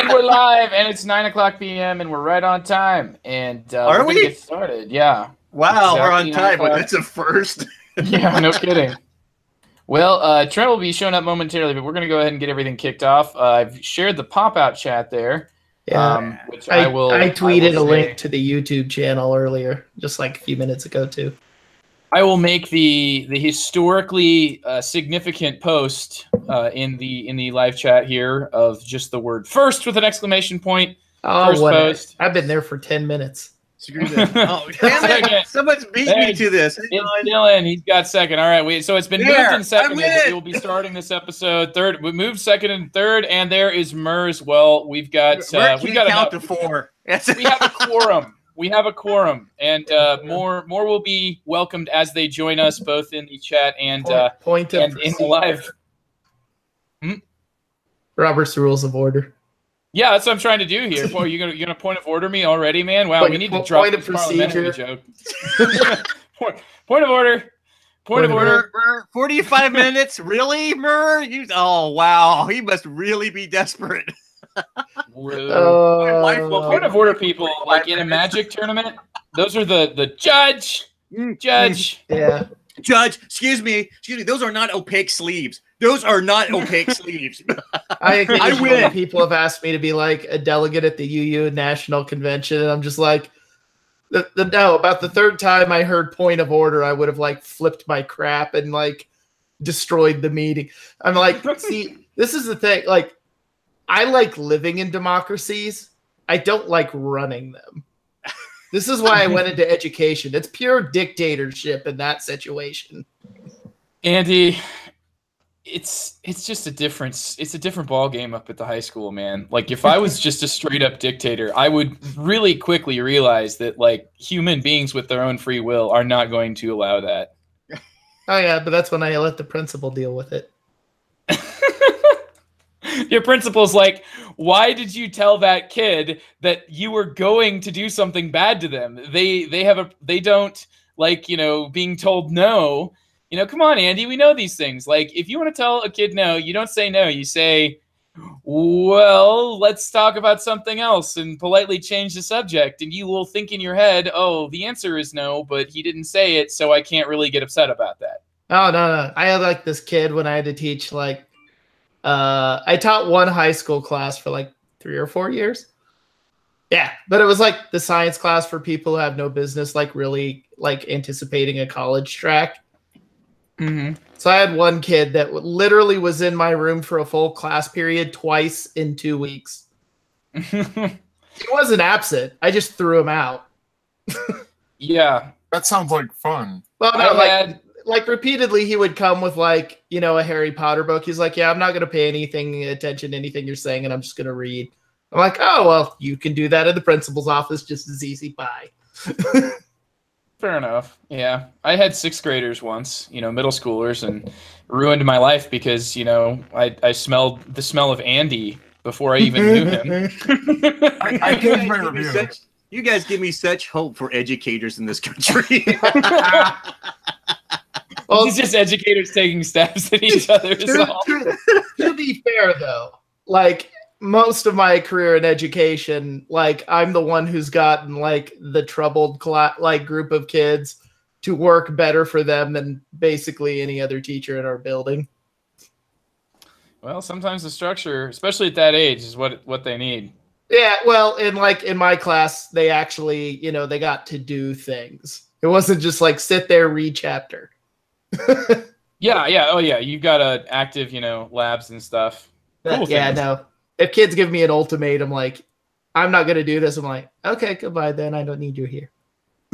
And we're live, and it's 9:00 p.m., and we're right on time. And Are we're we? gonna get started? Yeah. Wow, Exactly we're on 9 time, but o'clock. that's a first. Yeah, no kidding. Well, Trent will be showing up momentarily, but we're going to go ahead and get everything kicked off. I've shared the pop-out chat there, which I tweeted a link to the YouTube channel earlier, just like a few minutes ago, too. I will make the historically significant post in the live chat here of just the word "first" with an exclamation point. Oh, first post. I've been there for 10 minutes. Screw that. Oh, damn it. Someone's beat me to this. It's Dylan. He's got second. All right. So it's been moved and seconded. We will be starting this episode third. We moved second and third, and there is Murs. Well, we got count to four. We have a quorum. We have a quorum, and more will be welcomed as they join us both in the chat and in the live. Robert's Rules of Order. Yeah, that's what I'm trying to do here. Boy, you're gonna point of order me already, man? Wow, we need to drop the parliamentary joke. Point of order. Point of order. 45 minutes? Really, Mur? Oh, wow. He must really be desperate. Point of order, people, like in a Magic tournament, those are the judge. Yeah. Judge, excuse me. Those are not opaque sleeves. Those are not opaque sleeves. I win. People have asked me to be like a delegate at the UU National Convention, and I'm just like, no. About the third time I heard point of order, I would have like flipped my crap and like destroyed the meeting. I'm like, see, this is the thing. Like, I like living in democracies. I don't like running them. This is why I went into education. It's pure dictatorship in that situation. Andy, it's just a different ball game up at the high school, man. Like, if I was just a straight up dictator, I would really quickly realize that like human beings with their own free will are not going to allow that. Oh yeah, but that's when I let the principal deal with it. Your principal's like, why did you tell that kid that you were going to do something bad to them? They don't like, being told no. Come on, Andy, we know these things. Like, if you want to tell a kid no, you don't say no. You say, well, let's talk about something else and politely change the subject. And you will think in your head, oh, the answer is no, but he didn't say it, so I can't really get upset about that. Oh, no. I had like this kid when I had to teach like, I taught one high school class for like 3 or 4 years. Yeah, but it was like the science class for people who have no business like really like anticipating a college track. Mm-hmm. So I had one kid that literally was in my room for a full class period twice in 2 weeks. He wasn't absent. I just threw him out. Yeah. That sounds like fun. Well, no, like repeatedly he would come with like, a Harry Potter book. He's like, yeah, I'm not going to pay attention to anything you're saying, and I'm just going to read. I'm like, oh, well, you can do that in the principal's office just as easy. Bye. Fair enough. Yeah. I had 6th graders once, middle schoolers, and ruined my life because, I smelled the smell of Andy before I even knew him. I gave my review. You guys give me such hope for educators in this country. Well, it's just educators taking stabs at each other. To be fair, though, like most of my career in education, like I'm the one who's gotten like the troubled group of kids to work better for them than basically any other teacher in our building. Well, sometimes the structure, especially at that age, is what they need. Yeah, well, in my class, they actually, they got to do things. It wasn't just like sit there, read chapter. Yeah. Oh, yeah. You've got active, labs and stuff. Cool yeah, things. no. If kids give me an ultimatum, like, I'm not going to do this, I'm like, okay, goodbye then. I don't need you here.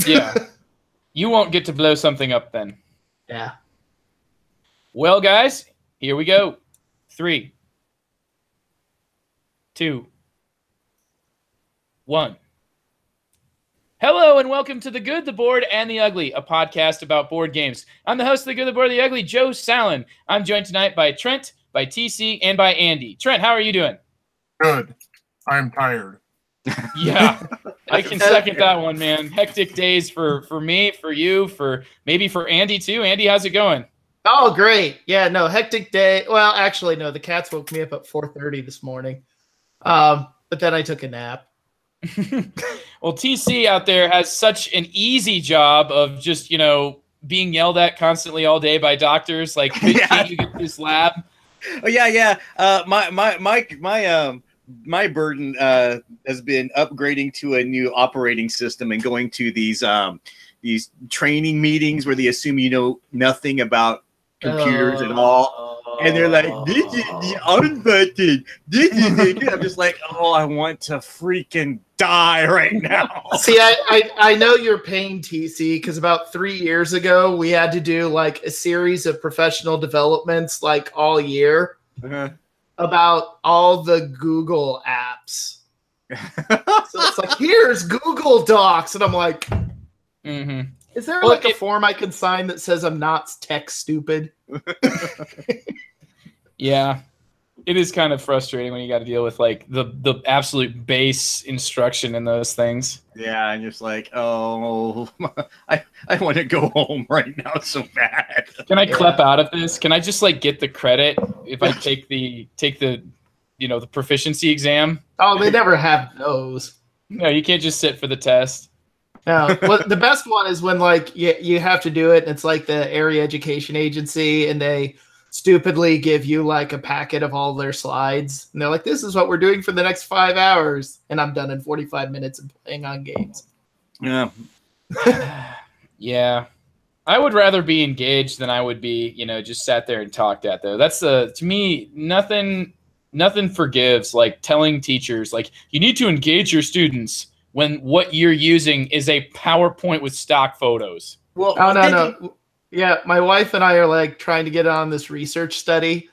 Yeah. You won't get to blow something up then. Yeah. Well, guys, here we go. 3, 2, 1. Hello and welcome to The Good, The Board, and The Ugly, a podcast about board games. I'm the host of The Good, The Board, The Ugly, Joe Salen. I'm joined tonight by Trent, by TC, and by Andy. Trent, how are you doing? Good. I'm tired. Yeah, I can second that one, man. Hectic days for me, for you, maybe for Andy too. Andy, how's it going? Oh, great. Yeah, no, hectic day. Well, actually, no, the cats woke me up at 4:30 this morning. But but then I took a nap. Well, TC out there has such an easy job of just, you know, being yelled at constantly all day by doctors. Like, can't you get this lab? Oh yeah. My burden has been upgrading to a new operating system and going to these training meetings where they assume you know nothing about computers at all. And they're like, this is the on button. This is it. I'm just like, oh, I want to freaking die right now. See, I know your pain, TC, because about 3 years ago, we had to do like a series of professional developments like all year about all the Google apps. So it's like, here's Google Docs. And I'm like, is there like a form I can sign that says I'm not tech stupid? Yeah, it is kind of frustrating when you got to deal with like the absolute base instruction in those things. Yeah, and you're just like, oh, I want to go home right now so bad. Can I clip out of this? Can I just like get the credit if I take the you know, the proficiency exam? Oh, they never have those. No, you can't just sit for the test. No, well, the best one is when like you have to do it, and it's like the area education agency, and they stupidly give you like a packet of all their slides, and they're like, "This is what we're doing for the next 5 hours," and I'm done in 45 minutes of playing on games. Yeah, yeah. I would rather be engaged than I would be, you know, just sat there and talked at though. That's to me, nothing forgives like telling teachers like you need to engage your students when what you're using is a PowerPoint with stock photos. Well, no. Yeah, my wife and I are like trying to get on this research study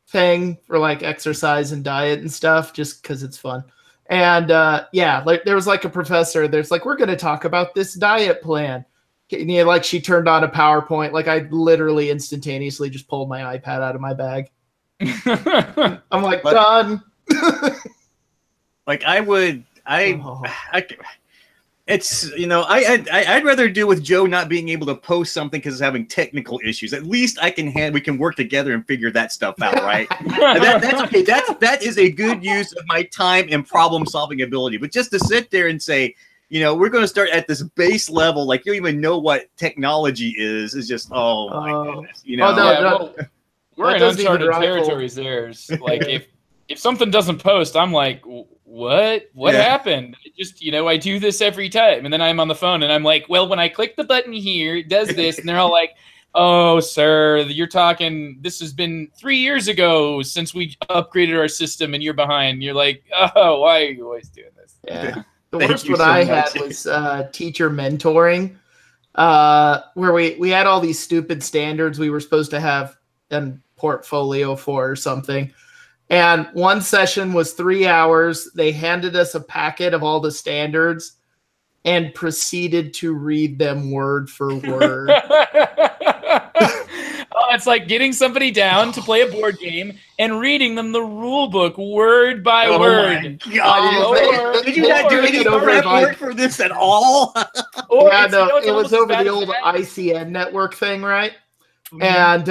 thing for like exercise and diet and stuff, just because it's fun. And yeah, like there was like a professor. There's like, we're going to talk about this diet plan. And, yeah, like she turned on a PowerPoint. Like I literally instantaneously just pulled my iPad out of my bag. I'm like, done. Like it's, you know, I'd rather deal with Joe not being able to post something because he's having technical issues. At least we can work together and figure that stuff out, right? That's okay. That is a good use of my time and problem solving ability. But just to sit there and say, you know, we're going to start at this base level, like you don't even know what technology is just, oh my goodness, you know. Well, we're in uncharted territories there. Like if something doesn't post, I'm like, what happened? Just, you know, I do this every time. And then I'm on the phone and I'm like, well, when I click the button here, it does this. And they're all like, oh, sir, you're talking, this has been 3 years ago since we upgraded our system and you're behind. You're like, oh, why are you always doing this? Yeah. The worst one I had was teacher mentoring, where we had all these stupid standards we were supposed to have a portfolio for or something. And one session was 3 hours. They handed us a packet of all the standards and proceeded to read them word for word. Oh, it's like getting somebody down to play a board game and reading them the rule book word by word. God, did you not do any prep work for this at all? Yeah, no, it was over the old ICN network thing, right? And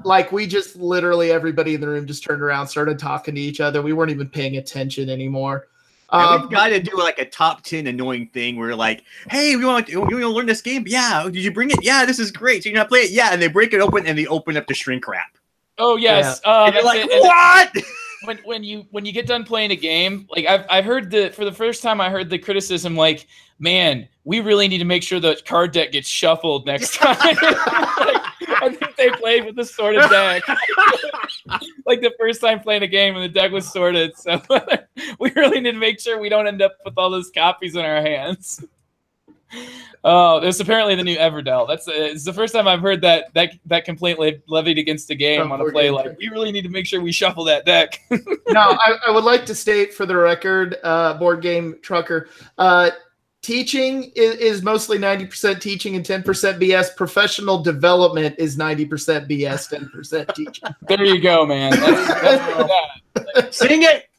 like we just literally everybody in the room just turned around, started talking to each other. We weren't even paying attention anymore. We've got to do like a top 10 annoying thing where like, hey, we want to learn this game. Yeah, did you bring it? Yeah, this is great. So you're not playing it? Yeah, and they break it open and they open up the shrink wrap. Oh yes, and you're like, what? When you get done playing a game, like I've heard for the first time I heard the criticism like, man, we really need to make sure the card deck gets shuffled next time. Like, I think they played with the sorted deck. Like the first time playing a game and the deck was sorted. So we really need to make sure we don't end up with all those copies in our hands. Oh, it's apparently the new Everdell. It's the first time I've heard that complaint levied against a game on a play. Like, we really need to make sure we shuffle that deck. No, I would like to state for the record, Board Game Trucker, teaching is mostly 90% teaching and 10% BS. Professional development is 90% BS, 10% teaching. There you go, man. That's Sing it.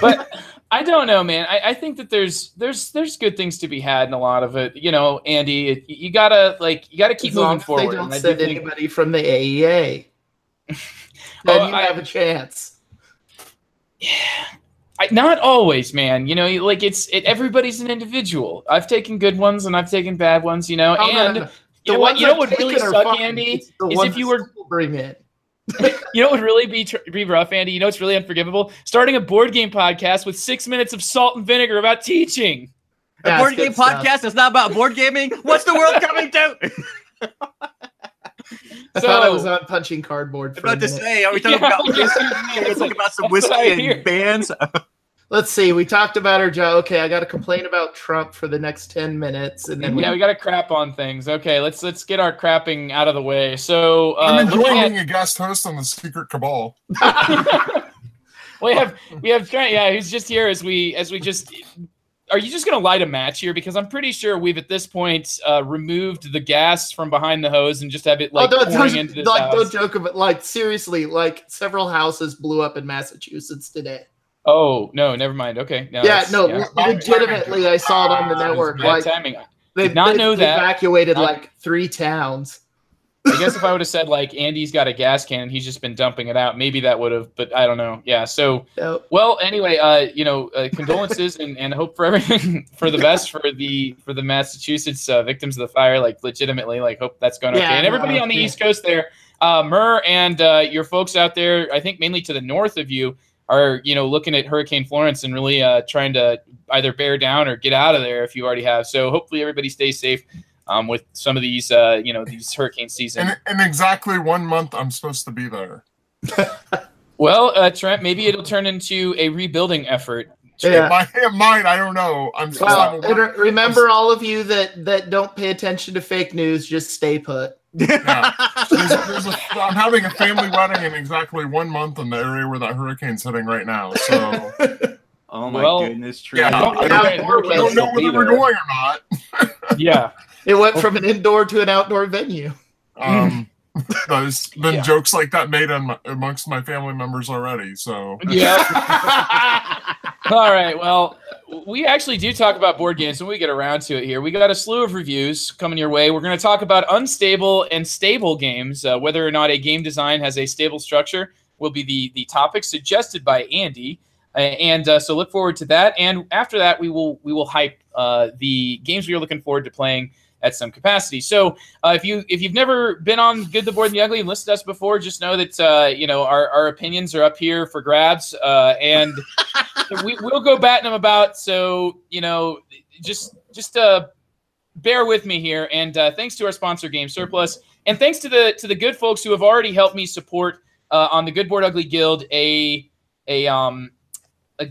But I don't know, man. I think that there's good things to be had in a lot of it. You know, Andy, you gotta keep moving forward. They don't send anybody from the AEA. Then you have a chance. Yeah. Not always, man. You know, like everybody's an individual. I've taken good ones and I've taken bad ones. You know, No. You know what would really suck, Andy, is if you were bring in. You know what would really be rough, Andy? You know what's really unforgivable? Starting a board game podcast with 6 minutes of salt and vinegar about teaching. A board game podcast is not about board gaming. What's the world coming to? I thought I was on punching cardboard. About to say, are we talking about whiskey? We're talking about some whiskey and bands. Let's see. We talked about her, Joe. Okay, I got to complain about Trump for the next 10 minutes, and then we got to crap on things. Okay, let's get our crapping out of the way. So I'm enjoying being a guest host on the Secret Cabal. we have Trent. Yeah, who's just here as we just. Are you just going to light a match here? Because I'm pretty sure we've at this point removed the gas from behind the hose and just have it pouring into this house. Don't joke about like seriously. Like several houses blew up in Massachusetts today. Oh no, never mind. Okay, no, legitimately, I saw it on the network. Bad timing. They did not know that evacuated like 3 towns. I guess if I would have said like Andy's got a gas can, he's just been dumping it out. Maybe that would have, but I don't know. Yeah. So, well, anyway, condolences and hope for everything for the best for the Massachusetts victims of the fire. Like legitimately, like hope that's going okay. And everybody on the East Coast there, Murr and your folks out there, I think mainly to the north of you, are looking at Hurricane Florence and really trying to either bear down or get out of there if you already have. So hopefully everybody stays safe with some of these these hurricane season. In exactly 1 month, I'm supposed to be there. Well, Trent, maybe it'll turn into a rebuilding effort. Yeah. It might. I don't know. Remember, all of you that don't pay attention to fake news, just stay put. Yeah. I'm having a family wedding in exactly 1 month in the area where that hurricane's hitting right now. So, oh my goodness, Trent! Yeah, I don't know whether we're going or not. Yeah, it went from an indoor to an outdoor venue. There's been jokes like that made amongst my family members already. So yeah. All right. Well, we actually do talk about board games when we get around to it here. We got a slew of reviews coming your way. We're going to talk about unstable and stable games. Whether or not a game design has a stable structure will be the topic suggested by Andy. So look forward to that. And after that, we will hype the games we are looking forward to playing at some capacity. So if you've never been on Good, the Board, and the Ugly and listened to us before, just know that our opinions are up here for grabs, and we'll go batting them about. So just bear with me here. And thanks to our sponsor, Game Surplus, and thanks to the good folks who have already helped me support on the Good Board Ugly Guild a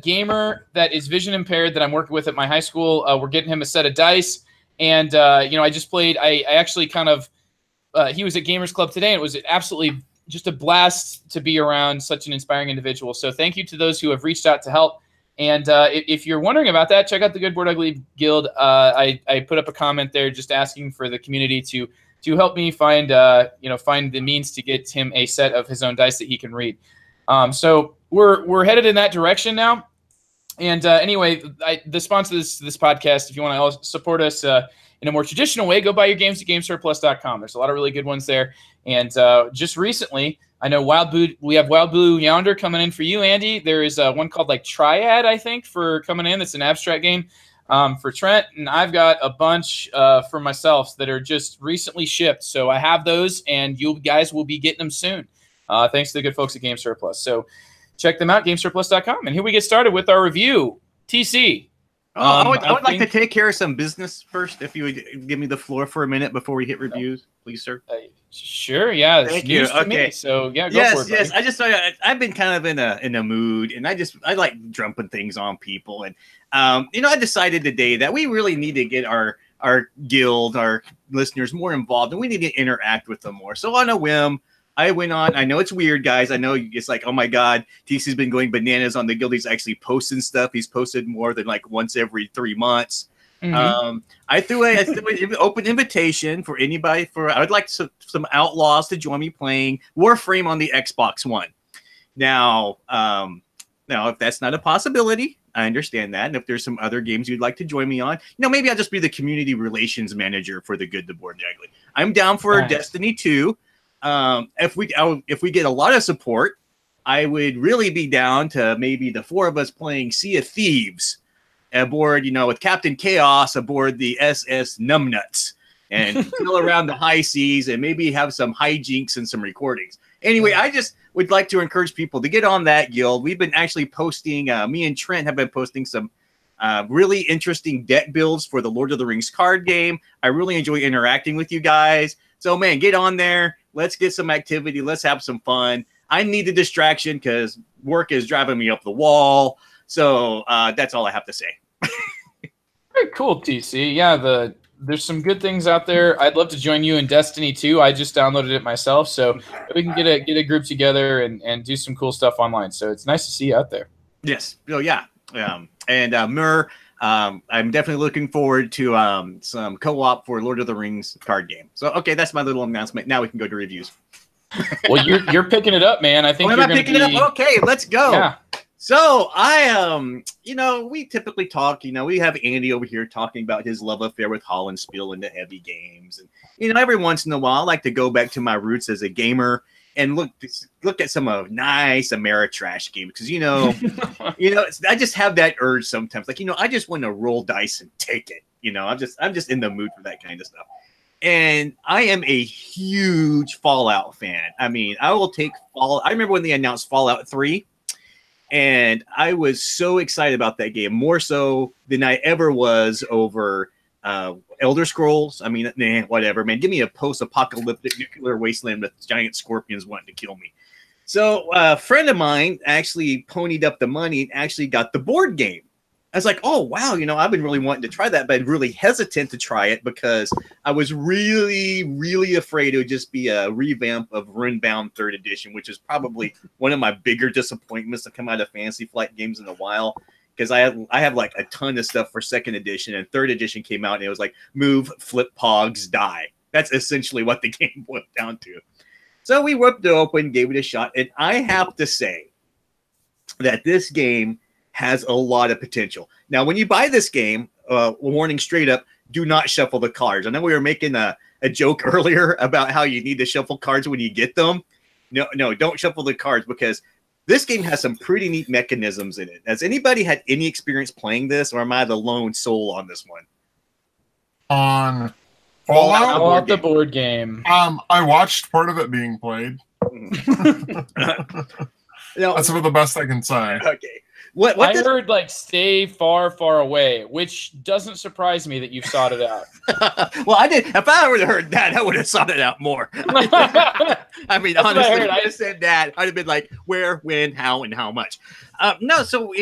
gamer that is vision impaired that I'm working with at my high school. We're getting him a set of dice. And, I just played, I actually he was at Gamers Club today, and it was absolutely just a blast to be around such an inspiring individual. So thank you to those who have reached out to help. And if you're wondering about that, check out the Good Board Ugly Guild. I put up a comment there just asking for the community to help me find the means to get him a set of his own dice that he can read. So we're headed in that direction now. And anyway, the sponsor of this podcast, if you want to support us in a more traditional way, go buy your games at GameSurplus.com. There's a lot of really good ones there. And just recently, I know we have Wild Blue Younder coming in for you, Andy. There is one called like Triad, I think, for coming in. That's an abstract game for Trent. And I've got a bunch for myself that are just recently shipped. So I have those, and you guys will be getting them soon. Thanks to the good folks at Game Surplus. So check them out, GameSurplus.com. And here we get started with our review. TC. I would like to take care of some business first, if you would give me the floor for a minute before we hit reviews, please, sir. Sure, yeah. Thank you. Okay. Me, so, yeah, go for it. Yes, I just I've been kind of in a mood, and I like dumping things on people. And, I decided today that we really need to get our guild, our listeners more involved, and we need to interact with them more. So on a whim, I went on. I know it's weird, guys. I know it's like, oh my God, TC's been going bananas on the guild. He's actually posting stuff. He's posted more than like once every 3 months. Mm-hmm. I threw an open invitation for anybody. I would like some outlaws to join me playing Warframe on the Xbox One. Now, if that's not a possibility, I understand that. And if there's some other games you'd like to join me on, maybe I'll just be the community relations manager for the Good, the Board, and the Ugly. I'm down for Destiny 2. If we get a lot of support, I would really be down to maybe the 4 of us playing Sea of Thieves aboard, you know, with Captain Chaos aboard the SS Numbnuts and sail around the high seas and maybe have some hijinks and some recordings. Anyway, I just would like to encourage people to get on that guild. We've been actually posting, me and Trent have been posting some really interesting deck builds for the Lord of the Rings card game. I really enjoy interacting with you guys. So, man, get on there. Let's get some activity. Let's have some fun. I need the distraction because work is driving me up the wall. So that's all I have to say. Very cool, TC. Yeah, there's some good things out there. I'd love to join you in Destiny 2. I just downloaded it myself, so we can get a group together and do some cool stuff online. So it's nice to see you out there. Yes. Oh, yeah. And Mur, I'm definitely looking forward to some co-op for Lord of the Rings card game. So, okay, that's my little announcement. Now we can go to reviews. Well, you're picking it up, man. I think you're picking it up. Okay, let's go. Yeah. So you know, we typically talk, you know, we have Andy over here talking about his love affair with Hollandspiel and the heavy games. And, you know, every once in a while, I like to go back to my roots as a gamer and look at some of nice Ameritrash games. Because, you know, I just have that urge sometimes. Like, you know, I just want to roll dice and take it. You know, I'm just in the mood for that kind of stuff. And I am a huge Fallout fan. I mean, I will take Fallout. I remember when they announced Fallout 3. And I was so excited about that game, more so than I ever was over Elder Scrolls. I mean, whatever, man. Give me a post-apocalyptic nuclear wasteland with giant scorpions wanting to kill me. So a friend of mine actually ponied up the money and actually got the board game. I was like, oh, wow, you know, I've been really wanting to try that, but really hesitant to try it because I was really, really afraid it would just be a revamp of Runebound 3rd Edition, which is probably one of my bigger disappointments to come out of Fantasy Flight games in a while. Because I have like a ton of stuff for 2nd edition, and 3rd edition came out and it was like move, flip, pogs, die. That's essentially what the game boiled down to. So we ripped it open, gave it a shot, and I have to say that this game has a lot of potential. Now, when you buy this game, warning straight up, do not shuffle the cards. I know we were making a joke earlier about how you need to shuffle cards when you get them. No, don't shuffle the cards because this game has some pretty neat mechanisms in it. Has anybody had any experience playing this, or am I the lone soul on this one? On Fallout? The board game. I watched part of it being played. That's about the best I can say. Okay. I heard like stay far, far away, which doesn't surprise me that you've sought it out. Well, I did. If I would have heard that, I would have sought it out more. I mean, honestly, if I said that, I'd have been like, where, when, how, and how much. No, so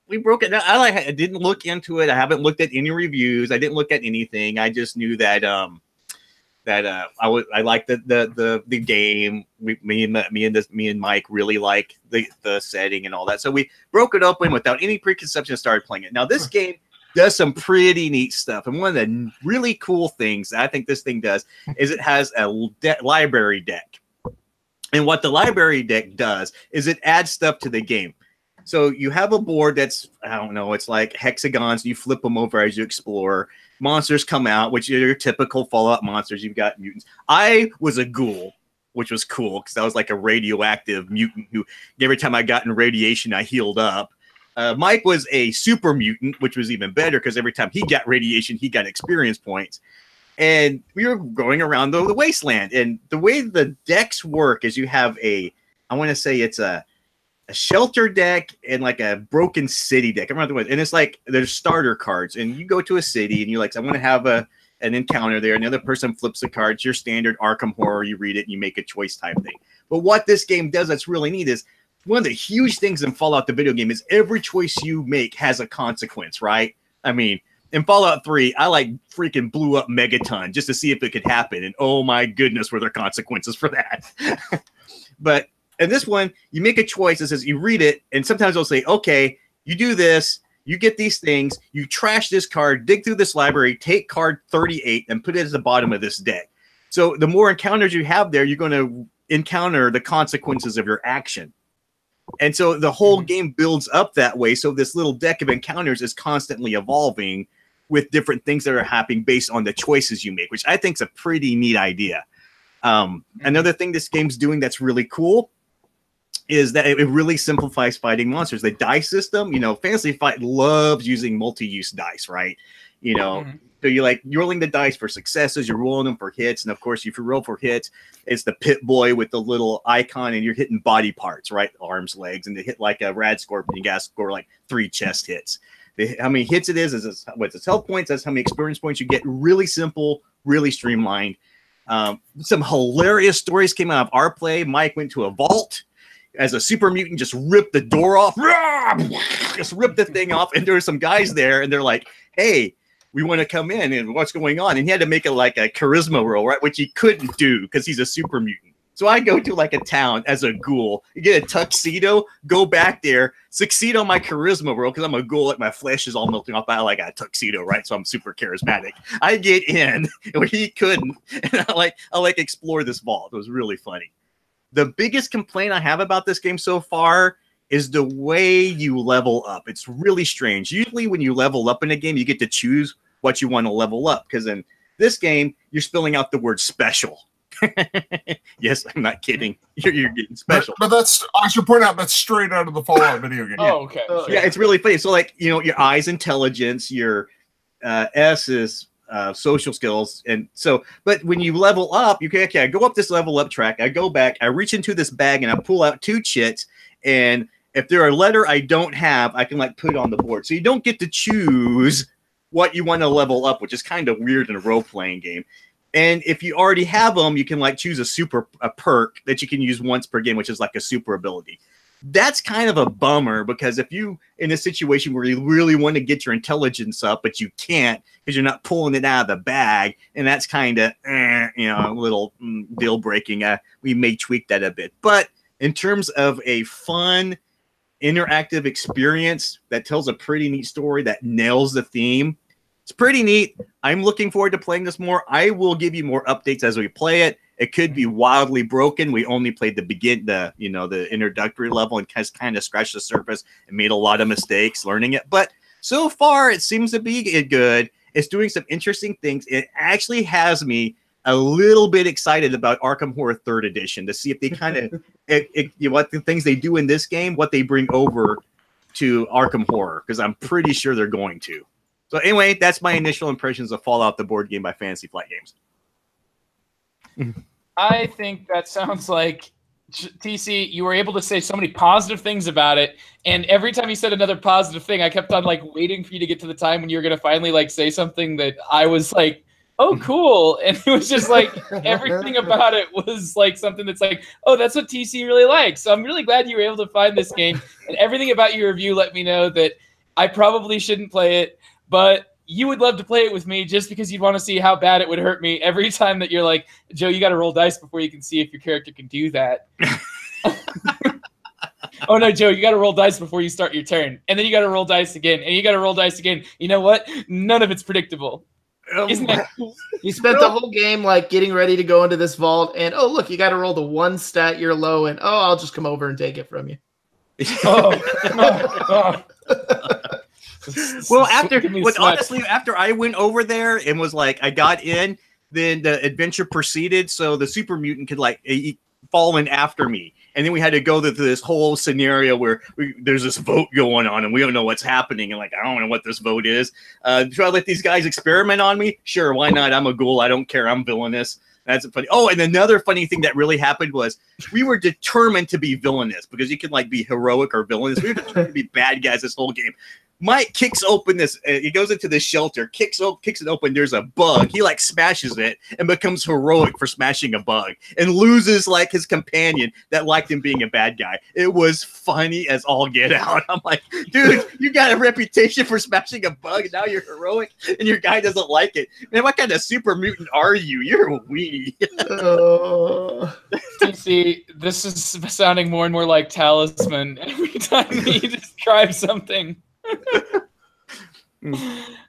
we broke it down. I didn't look into it. I haven't looked at any reviews. I didn't look at anything. I just knew that I liked the game. Me and Mike really like the setting and all that. So we broke it open without any preconception and started playing it. Now this game does some pretty neat stuff, and one of the really cool things that I think this thing does is it has a library deck. And what the library deck does is it adds stuff to the game. So you have a board that's, I don't know, it's like hexagons. You flip them over as you explore. Monsters come out, which are your typical Fallout monsters. You've got mutants. I was a ghoul, which was cool because I was like a radioactive mutant who every time I got in radiation, I healed up. Mike was a super mutant, which was even better because every time he got radiation, he got experience points. And we were going around the wasteland. And the way the decks work is you have I want to say it's a shelter deck and like a broken city deck. I remember the way, and it's like there's starter cards, and you go to a city and you're like, I want to have an encounter there. Another person flips the cards, your standard Arkham Horror, you read it and you make a choice type thing. But what this game does that's really neat is one of the huge things in Fallout the video game is every choice you make has a consequence, right? I mean, in Fallout 3, I like freaking blew up Megaton just to see if it could happen. And oh my goodness, were there consequences for that. But in this one, you make a choice that says you read it, and sometimes they'll say, okay, you do this, you get these things, you trash this card, dig through this library, take card 38 and put it at the bottom of this deck. So the more encounters you have there, you're going to encounter the consequences of your action. And so the whole game builds up that way. So this little deck of encounters is constantly evolving with different things that are happening based on the choices you make, which I think is a pretty neat idea. Another thing this game's doing that's really cool is that it really simplifies fighting monsters. The dice system, Fantasy Fight loves using multi-use dice, right? So you're rolling the dice for successes, you're rolling them for hits, and of course, if you roll for hits, it's the pit boy with the little icon, and you're hitting body parts, right? Arms, legs, and they hit like a rad scorpion. You gotta score like 3 chest hits. How many hits it is what's its health points. That's how many experience points you get. Really simple, really streamlined. Some hilarious stories came out of our play. Mike went to a vault as a super mutant, just ripped the door off, just ripped the thing off, and there were some guys there, and they're like, "Hey, we want to come in, and what's going on?" And he had to make it like a charisma roll, right? Which he couldn't do because he's a super mutant. So I go to like a town as a ghoul, you get a tuxedo, go back there, succeed on my charisma roll because I'm a ghoul, like my flesh is all melting off. I like a tuxedo, right? So I'm super charismatic. I get in where he couldn't, and I explore this vault. It was really funny. The biggest complaint I have about this game so far is the way you level up. It's really strange. Usually when you level up in a game, you get to choose what you want to level up. Because in this game, you're spelling out the word special. Yes, I'm not kidding. You're getting special. But that's, I should point out, that's straight out of the Fallout video game. Oh, okay. Yeah, it's really funny. So your I's intelligence, your S is social skills, and so, but when you level up, you can I go up this level up track, I go back, I reach into this bag, and I pull out 2 chits, and if there are a letter I don't have, I can put it on the board. So you don't get to choose what you want to level up, which is kind of weird in a role-playing game. And if you already have them, you can choose a perk that you can use once per game, which is like a super ability. That's kind of a bummer, because if you in a situation where you really want to get your intelligence up, but you can't because you're not pulling it out of the bag, and that's kind of a little deal breaking. We may tweak that a bit, but in terms of a fun, interactive experience that tells a pretty neat story that nails the theme, it's pretty neat. I'm looking forward to playing this more. I will give you more updates as we play it. It could be wildly broken. We only played the introductory level and kind of scratched the surface and made a lot of mistakes learning it. But so far, it seems to be good. It's doing some interesting things. It actually has me a little bit excited about Arkham Horror 3rd Edition to see if they kind of what the things they do in this game, what they bring over to Arkham Horror, because I'm pretty sure they're going to. So anyway, that's my initial impressions of Fallout, the board game by Fantasy Flight Games. I think that sounds like, TC, you were able to say so many positive things about it, and every time you said another positive thing, I kept on waiting for you to get to the time when you were going to finally say something that I was like, oh, cool. And it was just everything about it was something that's oh, that's what TC really likes. So I'm really glad you were able to find this game, and everything about your review let me know that I probably shouldn't play it, but you would love to play it with me just because you'd want to see how bad it would hurt me every time that you're like, Joe, you got to roll dice before you can see if your character can do that. Oh, no, Joe, you got to roll dice before you start your turn. And then you got to roll dice again. And you got to roll dice again. You know what? None of it's predictable. Isn't that cool? You spent the whole game getting ready to go into this vault. And, oh, look, you got to roll the 1 stat you're low. And, oh, I'll just come over and take it from you. Well, honestly, after I went over there and was I got in, then the adventure proceeded. So the super mutant could fall in after me. And then we had to go through this whole scenario where there's this vote going on and we don't know what's happening. And I don't know what this vote is. Should I let these guys experiment on me? Sure. Why not? I'm a ghoul. I don't care. I'm villainous. That's funny. Oh, and another funny thing that really happened was we were determined to be villainous, because you can be heroic or villainous. We were determined to be bad guys this whole game. Mike kicks open this. He goes into this shelter, kicks it open. There's a bug. He smashes it and becomes heroic for smashing a bug, and loses his companion that liked him being a bad guy. It was funny as all get out. I'm like, dude, you got a reputation for smashing a bug, and now you're heroic, and your guy doesn't like it. Man, what kind of super mutant are you? You're a weenie. TC, this is sounding more and more like Talisman every time he describes something.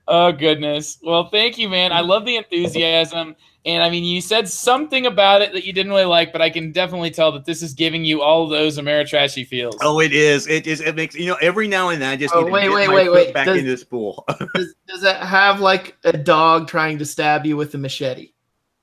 Oh, goodness. Well, thank you, man. I love the enthusiasm. And I mean, you said something about it that you didn't really like, but I can definitely tell that this is giving you all those Ameritrashy feels. Oh, it is. It is. It makes, every now and then I just need to get my foot back into this pool. does it have a dog trying to stab you with a machete?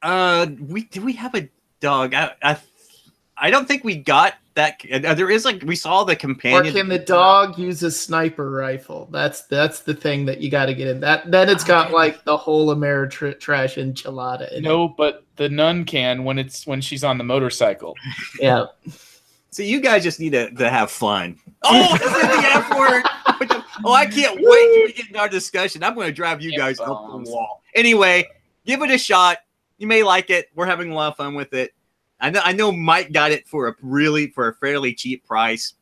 Do we have a dog? I don't think we got that there is like we saw the Or companion. can the dog use a sniper rifle? That's the thing that you got to get in. That then it's got like the whole Ameritrash enchilada in it. No, but the nun can when she's on the motorcycle. Yeah. So you guys just need to have fun. Oh, this is the F word. Oh, I can't wait till we get in our discussion. I'm going to drive you guys up the wall. Anyway, give it a shot. You may like it. We're having a lot of fun with it. I know Mike got it for a fairly cheap price.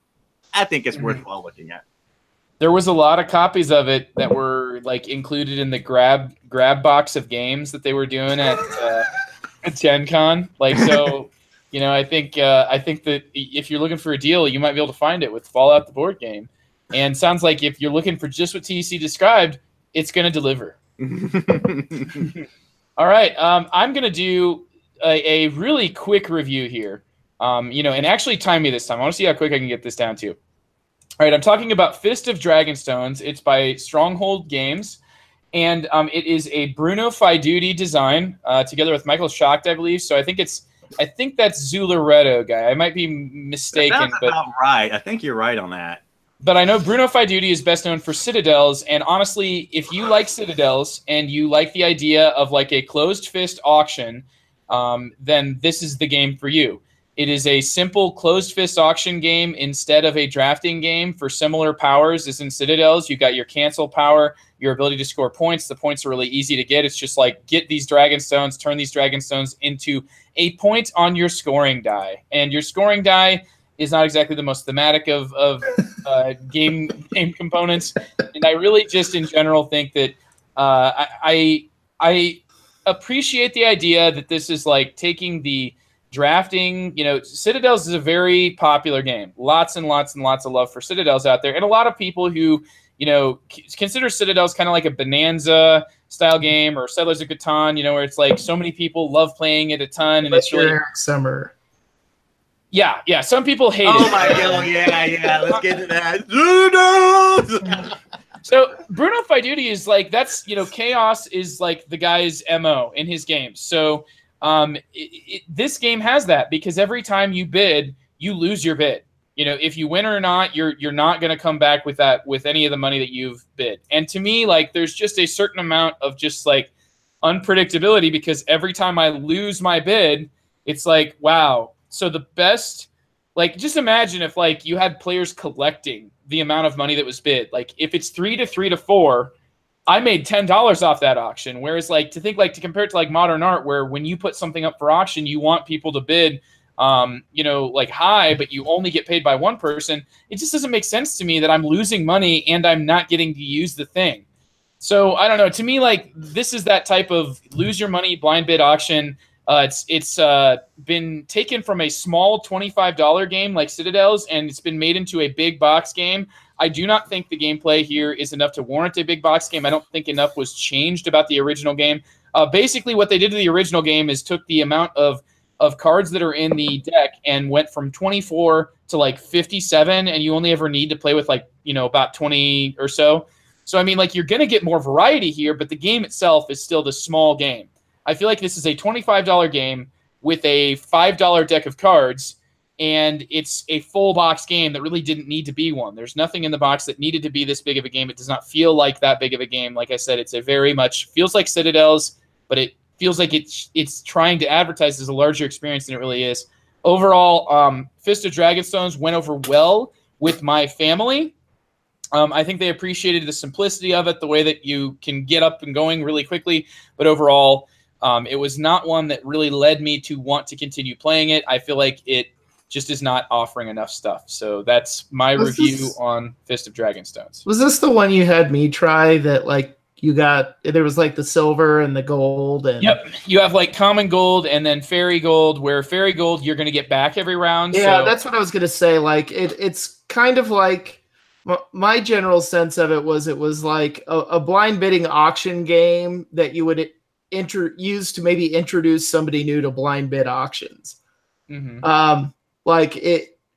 I think it's worthwhile looking at. There was a lot of copies of it that were like included in the grab box of games that they were doing at Gen Con. Like, so, you know, I think that if you're looking for a deal, you might be able to find it with Fallout the board game. And sounds like if you're looking for just what TC described, it's going to deliver. All right, I'm going to do a really quick review here. You know, and actually time me this time. I want to see how quick I can get this down to. All right, I'm talking about Fist of Dragonstones. It's by Stronghold Games, and it is a Bruno Faiduti design together with Michael Schacht, I believe. So I think that's Zularetto guy. I might be mistaken, That's about right. I think you're right on that. But I know Bruno Faiduti is best known for Citadels, and honestly, if you like Citadels and you like the idea of like a closed fist auction, then this is the game for you. It is a simple closed fist auction game instead of a drafting game for similar powers as in Citadels. You got your cancel power, your ability to score points. The points are really easy to get. It's just like get these Dragonstones, turn these Dragonstones into a point on your scoring die. And your scoring die is not exactly the most thematic of game components. And I really just in general think that I appreciate the idea that this is like taking the drafting, you know, Citadels is a very popular game. Lots and lots and lots of love for Citadels out there. And a lot of people who, you know, consider Citadels kind of like a Bonanza style game or Settlers of Catan, you know, where it's like so many people love playing it a ton. And it's really Eric Summer. Yeah. Some people hate it. Oh my God, yeah. Let's get to that. So Bruno Faiduti is like, that's, you know, chaos is like the guy's MO in his games. So this game has that because every time you bid, you lose your bid. You know, if you win or not, you're not going to come back with any of the money that you've bid. And to me, like, there's just a certain amount of just like unpredictability because every time I lose my bid, it's like, wow. So the best, like, just imagine if like you had players collecting the amount of money that was bid. Like if it's 3 to 3 to 4, I made $10 off that auction. Whereas like to compare it to like modern art, where when you put something up for auction, you want people to bid, you know, like high, but you only get paid by one person. It just doesn't make sense to me that I'm losing money and I'm not getting to use the thing. So I don't know. To me, like this is that type of lose your money blind bid auction. It's been taken from a small $25 game like Citadels, and it's been made into a big box game. I do not think the gameplay here is enough to warrant a big box game. I don't think enough was changed about the original game. Basically, what they did to the original game is took the amount of cards that are in the deck and went from 24 to like 57, and you only ever need to play with like, you know, about 20 or so. So, I mean, like you're going to get more variety here, but the game itself is still the small game. I feel like this is a $25 game with a $5 deck of cards, and it's a full box game that really didn't need to be one. There's nothing in the box that needed to be this big of a game. It does not feel like that big of a game. Like I said, it's a very much feels like Citadels, but it feels like it's trying to advertise as a larger experience than it really is. Overall, Fist of Dragonstones went over well with my family. I think they appreciated the simplicity of it, the way that you can get up and going really quickly. But overall, it was not one that really led me to want to continue playing it. I feel like it just is not offering enough stuff. So that's my review on Fist of Dragonstones. Was this the one you had me try that like you got, there was like the silver and the gold? And Yep. You have like common gold and then fairy gold, where fairy gold you're going to get back every round. Yeah, so. That's what I was going to say. Like it's kind of like, my general sense of it was like a blind bidding auction game that you would use to maybe introduce somebody new to blind bid auctions. Mm-hmm.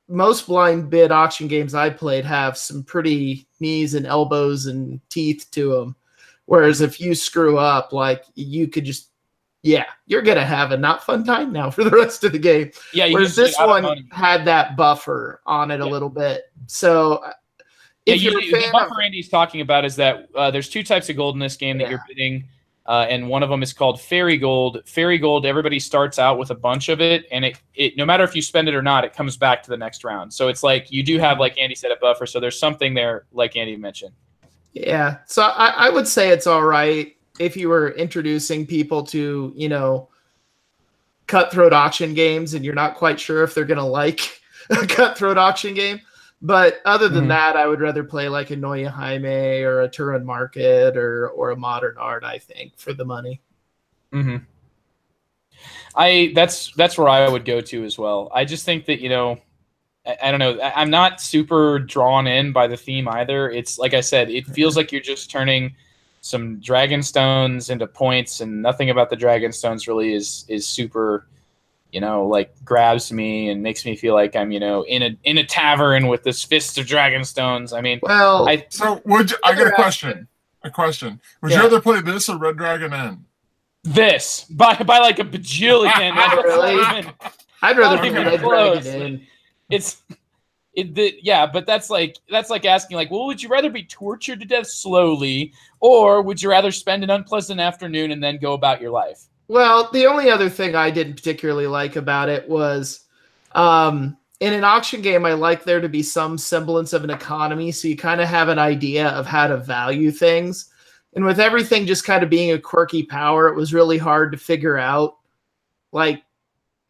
Most blind bid auction games I played have some pretty knees and elbows and teeth to them. Whereas if you screw up, like you could just yeah, you're gonna have a not fun time now for the rest of the game. Yeah, whereas this one had that buffer on it a little bit. So if you're a fan the buffer Andy's talking about is that there's two types of gold in this game that you're bidding. And one of them is called Fairy Gold. Fairy Gold, everybody starts out with a bunch of it, and it no matter if you spend it or not, it comes back to the next round. So it's like you do have, like Andy said, a buffer. So there's something there, like Andy mentioned. Yeah. So I would say it's all right if you were introducing people to, you know, cutthroat auction games and you're not quite sure if they're going to like a cutthroat auction game. But other than that, I would rather play like a Neue Jaime or a Turin Market or a Modern Art, I think, for the money. That's where I would go to as well. I just think that, you know, I don't know. I'm not super drawn in by the theme either. It's like I said, it feels like you're just turning some Dragonstones into points, and nothing about the Dragonstones really is super, you know, like grabs me and makes me feel like I'm, you know, in a tavern with this Fist of Dragonstones. I mean, well, I got a question. Would you rather play this or Red Dragon Inn? This by like a bajillion. Really? I'd rather play Red Dragon Inn. Yeah, but that's like asking, like, well, would you rather be tortured to death slowly, or would you rather spend an unpleasant afternoon and then go about your life? Well, the only other thing I didn't particularly like about it was in an auction game, I like there to be some semblance of an economy, so you kind of have an idea of how to value things. And with everything just kind of being a quirky power, it was really hard to figure out, like,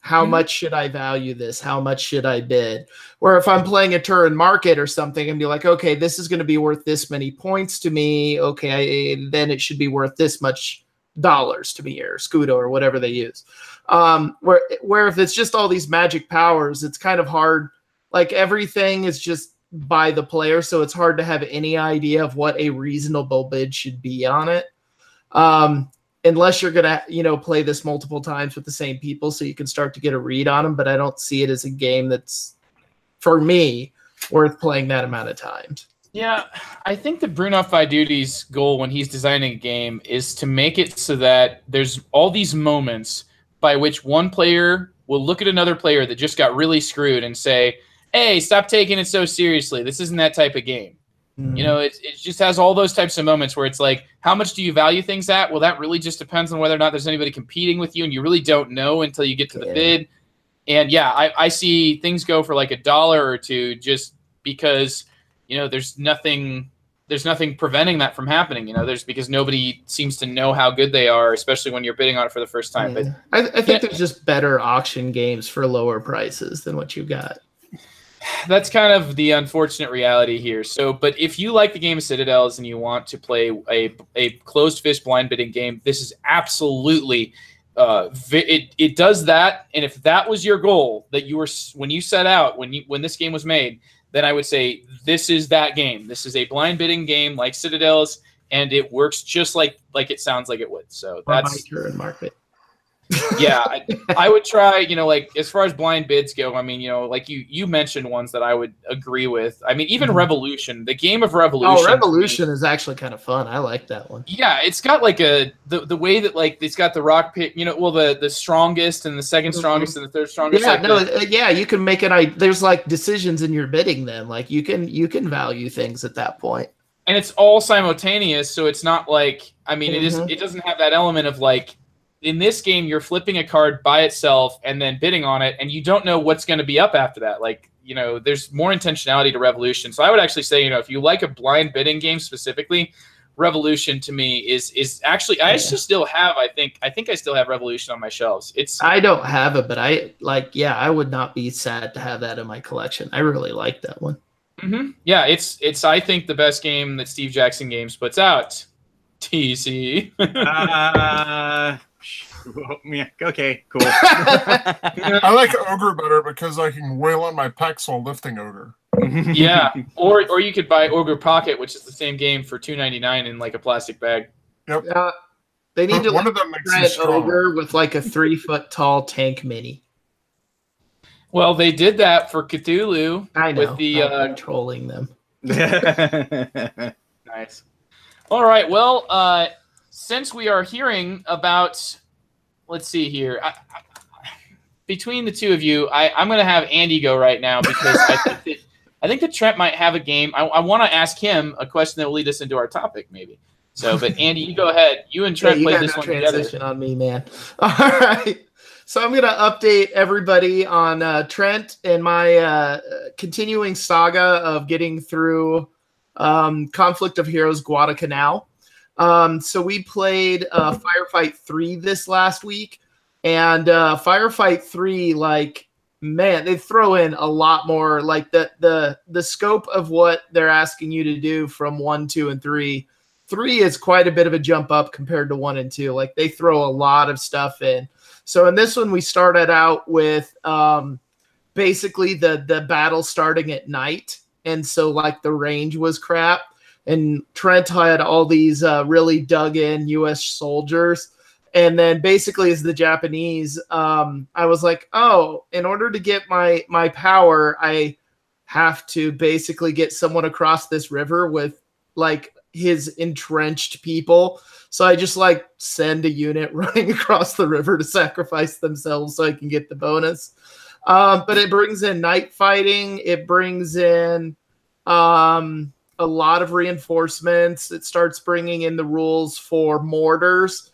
how much should I value this? How much should I bid? Or if I'm playing a Turin Market or something and be like, okay, this is going to be worth this many points to me. Okay, then it should be worth this much dollars to me, or Scudo, or whatever they use. Where if it's just all these magic powers, it's kind of hard. Like, everything is just by the player, so it's hard to have any idea of what a reasonable bid should be on it. Unless you're gonna, you know, play this multiple times with the same people, so you can start to get a read on them. But I don't see it as a game that's, for me, worth playing that amount of times. Yeah, I think that Bruno Faidudi's goal when he's designing a game is to make it so that there's all these moments by which one player will look at another player that just got really screwed and say, hey, stop taking it so seriously. This isn't that type of game. You know, it just has all those types of moments where it's like, how much do you value things at? Well, that really just depends on whether or not there's anybody competing with you, and you really don't know until you get to the bid. And yeah, I see things go for like $1 or $2 just because, you know, there's nothing preventing that from happening. You know, because nobody seems to know how good they are, especially when you're bidding on it for the first time. Yeah. But I think there's just better auction games for lower prices than what you got. That's kind of the unfortunate reality here. So, but if you like the game of Citadels and you want to play a closed fist blind bidding game, this is absolutely it does that. And if that was your goal that you were when you set out when this game was made, then I would say this is that game. This is a blind bidding game like Citadels, and it works just like it sounds like it would. So that's Turin Market. Yeah, I would try, you know, like as far as blind bids go, I mean, you know, like you mentioned ones that I would agree with. I mean, even Revolution, the game of Revolution. Oh, Revolution is actually kind of fun. I like that one. Yeah, it's got like the way that like it's got the rock pit, you know, well the strongest and the second strongest and the third strongest. Yeah, like no, yeah, you can make it. There's like decisions in your bidding. Then like you can value things at that point. And it's all simultaneous, so it's not like, I mean, it doesn't have that element of like, in this game, you're flipping a card by itself and then bidding on it, and you don't know what's going to be up after that. Like, you know, there's more intentionality to Revolution. So I would actually say, you know, if you like a blind bidding game specifically, Revolution to me is actually, I actually still have, I think I still have Revolution on my shelves. I don't have it, but I would not be sad to have that in my collection. I really like that one. Yeah, it's I think the best game that Steve Jackson Games puts out. TC. Yeah, okay, cool. I like Ogre better because I can wail on my pecs while lifting Ogre. Yeah, or you could buy Ogre Pocket, which is the same game for $2.99 in like a plastic bag. Yep. They need to one of them makes you strong. Ogre with like a 3-foot tall tank mini. Well, they did that for Cthulhu. I know. With the controlling them. Nice. All right. Well, since we are hearing about let's see here. Between the two of you, I'm going to have Andy go right now because I think that Trent might have a game. I want to ask him a question that will lead us into our topic, maybe. So, but Andy, you go ahead. You and Trent play this one together. Transition on me, man. All right. So I'm going to update everybody on Trent and my continuing saga of getting through Conflict of Heroes Guadalcanal. So we played Firefight 3 this last week. And Firefight 3, like, man, they throw in a lot more. Like, the scope of what they're asking you to do from 1, 2, and 3. 3 is quite a bit of a jump up compared to 1 and 2. Like, they throw a lot of stuff in. So in this one, we started out with basically the battle starting at night. And so, like, the range was crap. And Trent had all these really dug-in U.S. soldiers. And then basically as the Japanese, I was like, oh, in order to get my power, I have to basically get someone across this river with, like, his entrenched people. So I just, like, send a unit running across the river to sacrifice themselves so I can get the bonus. But it brings in night fighting. It brings in a lot of reinforcements. It starts bringing in the rules for mortars,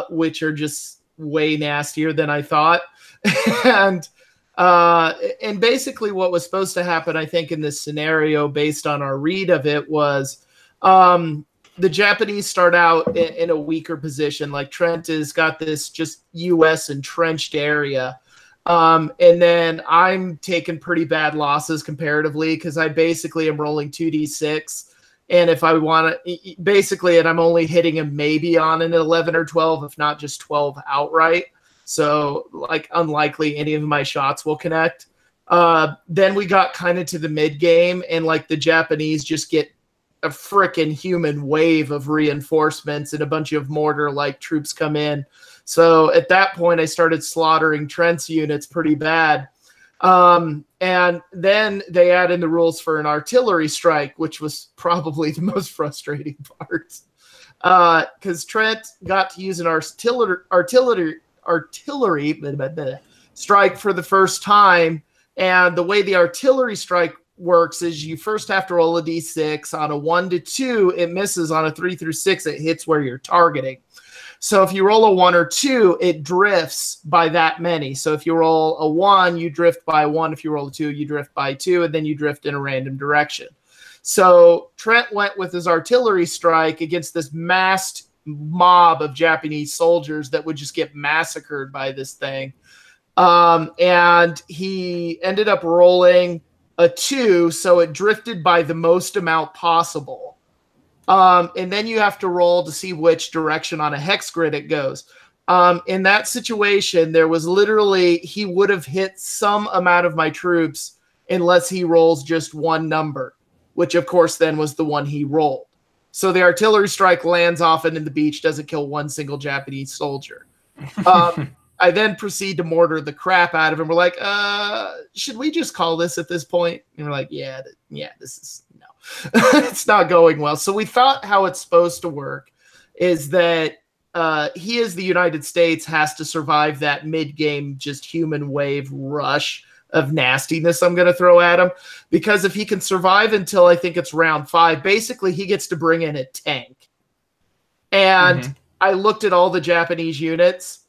which are just way nastier than I thought. and basically what was supposed to happen, I think, in this scenario, based on our read of it, was the Japanese start out in a weaker position. Like, Trent has got this just U.S. entrenched area. And then I'm taking pretty bad losses comparatively because I basically am rolling 2d6. And if I want to, basically, and I'm only hitting him maybe on an 11 or 12, if not just 12 outright. So, like, unlikely any of my shots will connect. Then we got kind of to the mid game, and, like, the Japanese just get a frickin' human wave of reinforcements, and a bunch of mortar-like troops come in. So at that point, I started slaughtering Trent's units pretty bad. And then they add in the rules for an artillery strike, which was probably the most frustrating part. Because Trent got to use an artillery strike for the first time. And the way the artillery strike works is you first have to roll a d6. On a 1 to 2, it misses. On a 3 through 6, it hits where you're targeting. So if you roll a 1 or 2, it drifts by that many. So if you roll a 1, you drift by 1. If you roll a 2, you drift by 2, and then you drift in a random direction. So Trent went with his artillery strike against this massed mob of Japanese soldiers that would just get massacred by this thing. And he ended up rolling a 2, so it drifted by the most amount possible. And then you have to roll to see which direction on a hex grid it goes. In that situation, there was literally, he would have hit some amount of my troops unless he rolls just one number, which of course then was the one he rolled. So the artillery strike lands off into the beach, doesn't kill one single Japanese soldier. I then proceed to mortar the crap out of him. We're like, should we just call this at this point? And we're like, yeah, this is, no. It's not going well. So we thought how it's supposed to work is that he, as the United States, has to survive that mid-game just human wave rush of nastiness I'm going to throw at him. Because if he can survive until I think it's round 5, basically he gets to bring in a tank. And I looked at all the Japanese units,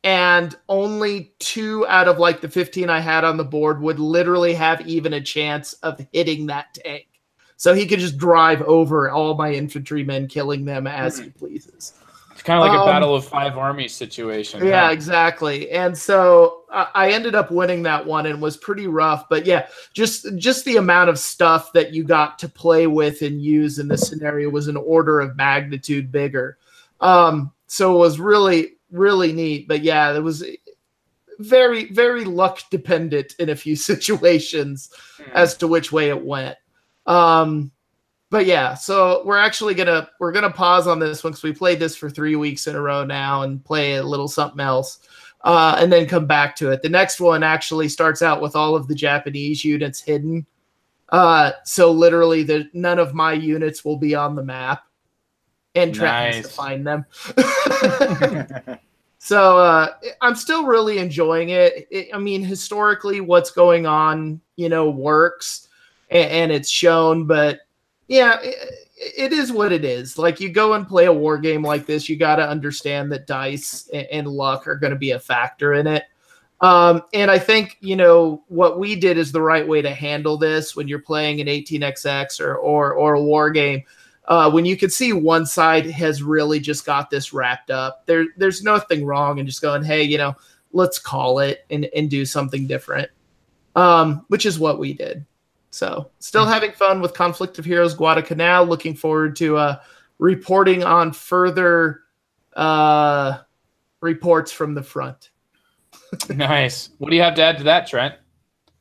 and only 2 out of, like, the 15 I had on the board would literally have even a chance of hitting that tank. So he could just drive over all my infantrymen, killing them as he pleases. It's kind of like a battle of 5 armies situation. Yeah, exactly. And so I ended up winning that one, and was pretty rough. But yeah, just the amount of stuff that you got to play with and use in this scenario was an order of magnitude bigger. So it was really, really neat. But yeah, it was very, very luck dependent in a few situations as to which way it went. But yeah, so we're gonna pause on this one because we played this for 3 weeks in a row now and play a little something else, and then come back to it. The next one actually starts out with all of the Japanese units hidden. So literally none of my units will be on the map, and Trent has to find them. So I'm still really enjoying it. I mean, historically, what's going on, works and it's shown. But yeah, it is what it is. Like, you go and play a war game like this, you got to understand that dice and luck are going to be a factor in it. And I think, what we did is the right way to handle this when you're playing an 18xx or a war game. When you can see one side has really just got this wrapped up, there's nothing wrong in just going, hey, let's call it and do something different, which is what we did. So still having fun with Conflict of Heroes Guadalcanal. Looking forward to reporting on further reports from the front. Nice. What do you have to add to that, Trent?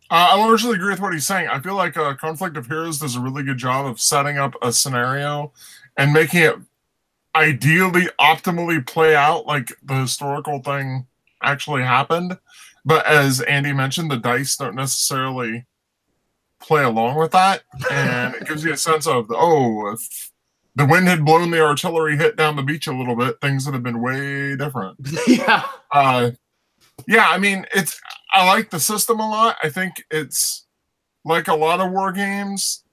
I largely agree with what he's saying. I feel like Conflict of Heroes does a really good job of setting up a scenario and making it ideally, optimally play out like the historical thing actually happened. But as Andy mentioned, the dice don't necessarily play along with that. And it gives you a sense of, if the wind had blown the artillery hit down the beach a little bit, things would have been way different. Yeah. Yeah, I mean, I like the system a lot. I think it's like a lot of war games.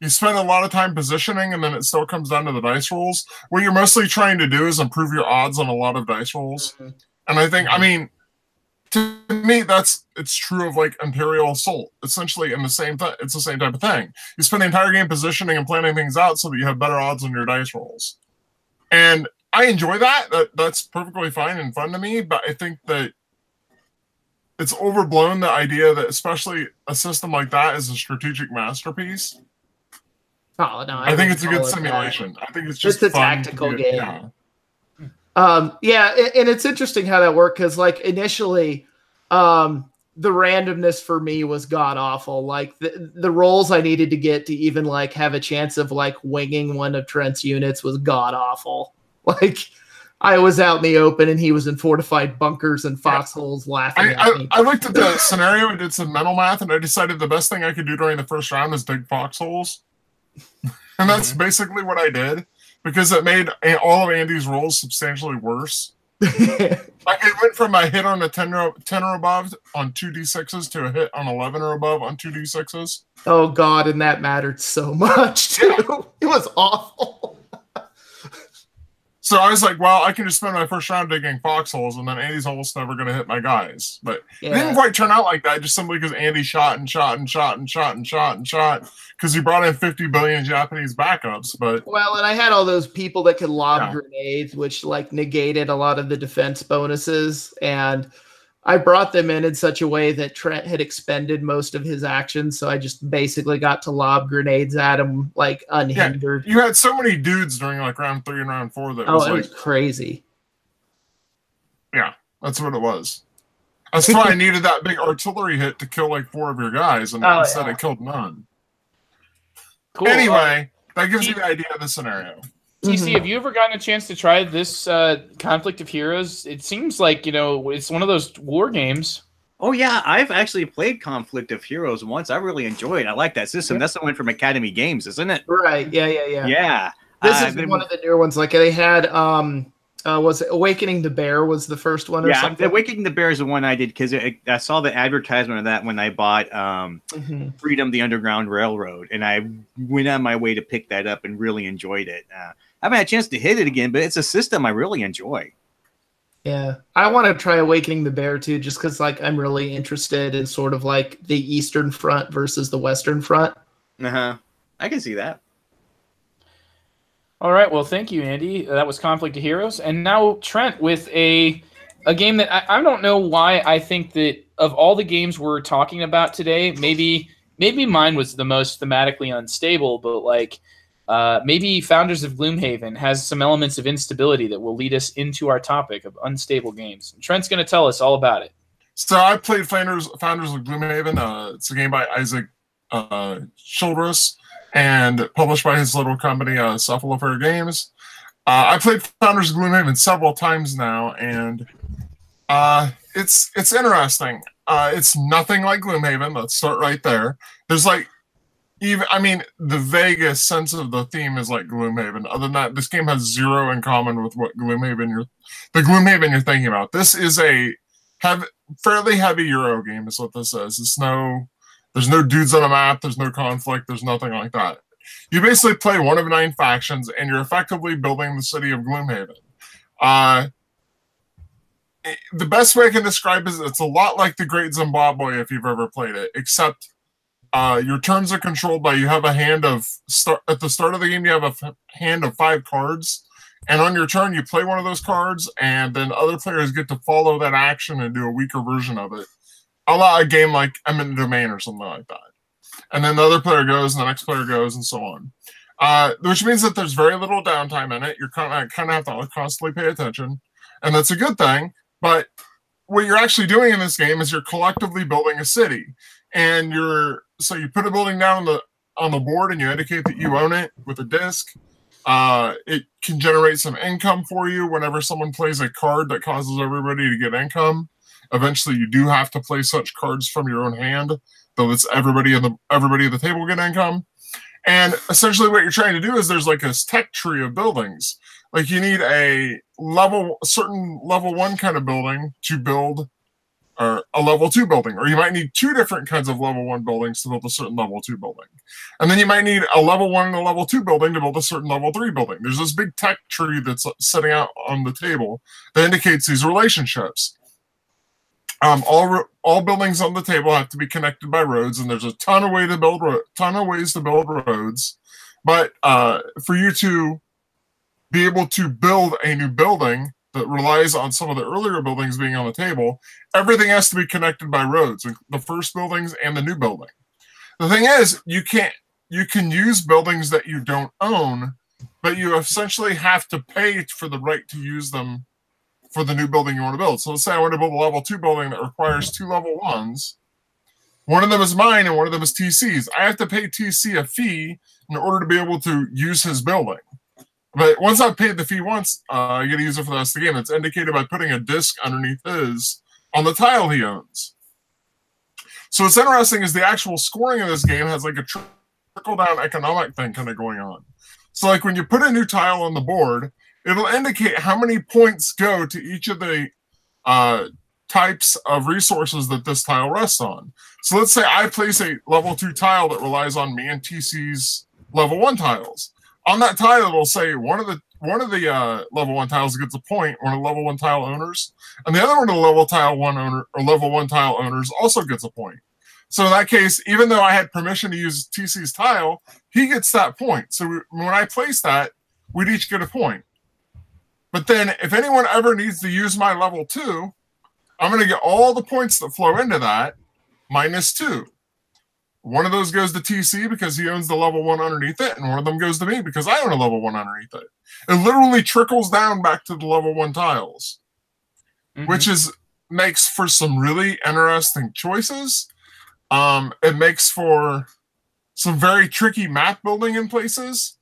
You spend a lot of time positioning, and then it still comes down to the dice rolls. What you're mostly trying to do is improve your odds on a lot of dice rolls. Mm-hmm. And I think, to me, it's true of like Imperial Assault. Essentially, it's the same type of thing. You spend the entire game positioning and planning things out so that you have better odds on your dice rolls. And I enjoy that. That's perfectly fine and fun to me, but I think that it's overblown, the idea that especially a system like that is a strategic masterpiece. Oh, no. I think it's a good simulation. I think it's just a tactical game. Yeah. And it's interesting how that worked, because like initially the randomness for me was god awful. Like the rolls I needed to get to even like have a chance of like winging one of Trent's units was god awful. Like, I was out in the open and he was in fortified bunkers and foxholes laughing at me. I looked at the scenario and did some mental math, and I decided the best thing I could do during the first round is dig foxholes. And that's basically what I did, because it made all of Andy's rolls substantially worse. Like, it went from a hit on a 10 or above on 2d6s to a hit on 11 or above on 2d6s. Oh, God, and that mattered so much, too. Yeah. It was awful. So I was like, well, I can just spend my first round digging foxholes, and then Andy's almost never going to hit my guys. But it didn't quite turn out like that, just simply because Andy shot because he brought in 50 billion Japanese backups. But well, and I had all those people that could lob grenades, which like negated a lot of the defense bonuses, and I brought them in such a way that Trent had expended most of his actions, so I just basically got to lob grenades at him like unhindered. Yeah, you had so many dudes during like round 3 and round 4 that it was crazy. Yeah, that's what it was. That's why I needed that big artillery hit to kill like 4 of your guys, and instead it killed none. Cool. Anyway, that gives you the idea of the scenario. TC, have you ever gotten a chance to try this Conflict of Heroes? It seems like, it's one of those war games. Oh, yeah. I've actually played Conflict of Heroes once. I really enjoyed it. I like that system. That's the one from Academy Games, isn't it? Right. Yeah. Yeah. This is one of the newer ones. Like, they had, was it Awakening the Bear was the first one or something? Yeah, Awakening the Bear is the one I did, because I saw the advertisement of that when I bought Freedom, the Underground Railroad, and I went on my way to pick that up and really enjoyed it. I haven't had a chance to hit it again, but it's a system I really enjoy. Yeah, I want to try Awakening the Bear too, just because like I'm really interested in sort of like the Eastern Front versus the Western Front. I can see that. All right, well, thank you, Andy. That was Conflict of Heroes, and now Trent with a game that I don't know why I think that of all the games we're talking about today, maybe mine was the most thematically unstable, but like. Maybe Founders of Gloomhaven has some elements of instability that will lead us into our topic of unstable games. And Trent's going to tell us all about it. So I played Founders of Gloomhaven. It's a game by Isaac Childress and published by his little company, Cephalofair Games. I played Founders of Gloomhaven several times now, and it's interesting. It's nothing like Gloomhaven. Let's start right there. There's like even, I mean, the vaguest sense of the theme is like Gloomhaven. Other than that, this game has zero in common with what the Gloomhaven you're thinking about. This is a fairly heavy Euro game, is what this is. There's no dudes on a map. There's no conflict. There's nothing like that. You basically play one of 9 factions, and you're effectively building the city of Gloomhaven. The best way I can describe it is it's a lot like the Great Zimbabwe if you've ever played it, except your turns are controlled by, you have a hand of, at the start of the game, you have a hand of 5 cards, and on your turn, you play one of those cards, and then other players get to follow that action and do a weaker version of it. A lot of game like Eminent Domain or something like that. And then the other player goes, and the next player goes, and so on. Which means that there's very little downtime in it. You're kind of have to constantly pay attention, and that's a good thing. But what you're actually doing in this game is you're collectively building a city, and so you put a building down on the board, and you indicate that you own it with a disc. It can generate some income for you whenever someone plays a card that causes everybody to get income. Eventually, you do have to play such cards from your own hand, though it's everybody at the table get income. And essentially, what you're trying to do is there's like this tech tree of buildings. Like you need a certain level 1 kind of building to build, or a level 2 building, or you might need 2 different kinds of level 1 buildings to build a certain level 2 building. And then you might need a level 1 and a level 2 building to build a certain level 3 building. There's this big tech tree that's sitting out on the table that indicates these relationships. All buildings on the table have to be connected by roads, and there's a ton of ways to build roads. But for you to be able to build a new building that relies on some of the earlier buildings being on the table, everything has to be connected by roads, the first buildings and the new building. The thing is, you can use buildings that you don't own, but you essentially have to pay for the right to use them for the new building you want to build. So let's say I want to build a level 2 building that requires 2 level 1s. One of them is mine and one of them is TC's. I have to pay TC a fee in order to be able to use his building. But once I've paid the fee once, I get to use it for the rest of the game. It's indicated by putting a disc underneath his on the tile he owns. So what's interesting is the actual scoring of this game has like a trickle-down economic thing kind of going on. So like when you put a new tile on the board, it'll indicate how many points go to each of the types of resources that this tile rests on. So let's say I place a level 2 tile that relies on me and TC's level 1 tiles. On that tile, it'll say one of the level 1 tiles gets a point, one of the level 1 tile owners, and the other one of the level 1 tile owners also gets a point. So in that case, even though I had permission to use TC's tile, he gets that point. So when I place that, we'd each get a point. But then if anyone ever needs to use my level 2, I'm going to get all the points that flow into that minus 2. One of those goes to TC because he owns the level 1 underneath it, and one of them goes to me because I own a level 1 underneath it. It literally trickles down back to the level 1 tiles, which makes for some really interesting choices. It makes for some very tricky map building in places.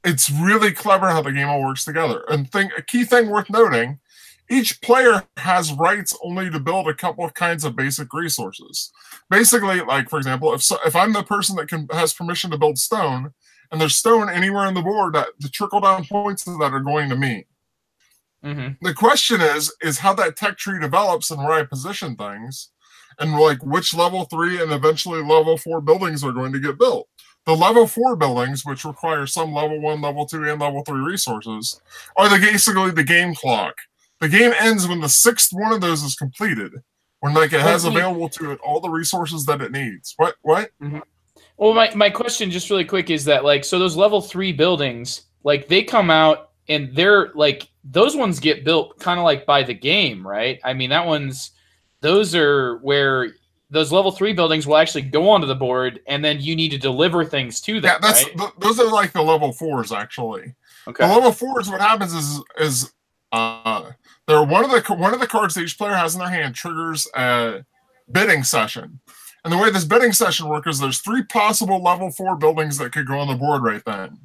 It's really clever how the game all works together. And a key thing worth noting, each player has rights only to build a couple of kinds of basic resources. Basically, like, for example, if I'm the person that has permission to build stone, and there's stone anywhere on the board, that the trickle-down points of that are going to me. The question is how that tech tree develops and where I position things, and like which level 3 and eventually level 4 buildings are going to get built. The level 4 buildings, which require some level 1, level 2, and level 3 resources, are basically the game clock. The game ends when the 6th one of those is completed, when like it has available to it all the resources that it needs. What? Well, my question just really quick is that, like, so those level 3 buildings, like, they come out and they're like, those ones get built kind of like by the game, right? I mean, those are where those level 3 buildings will actually go onto the board, and then you need to deliver things to them. Yeah, right? Those are like the level 4s, actually. Okay. The level 4s, what happens is they're one of the cards that each player has in their hand triggers a bidding session. And the way this bidding session works is there's 3 possible level 4 buildings that could go on the board right then.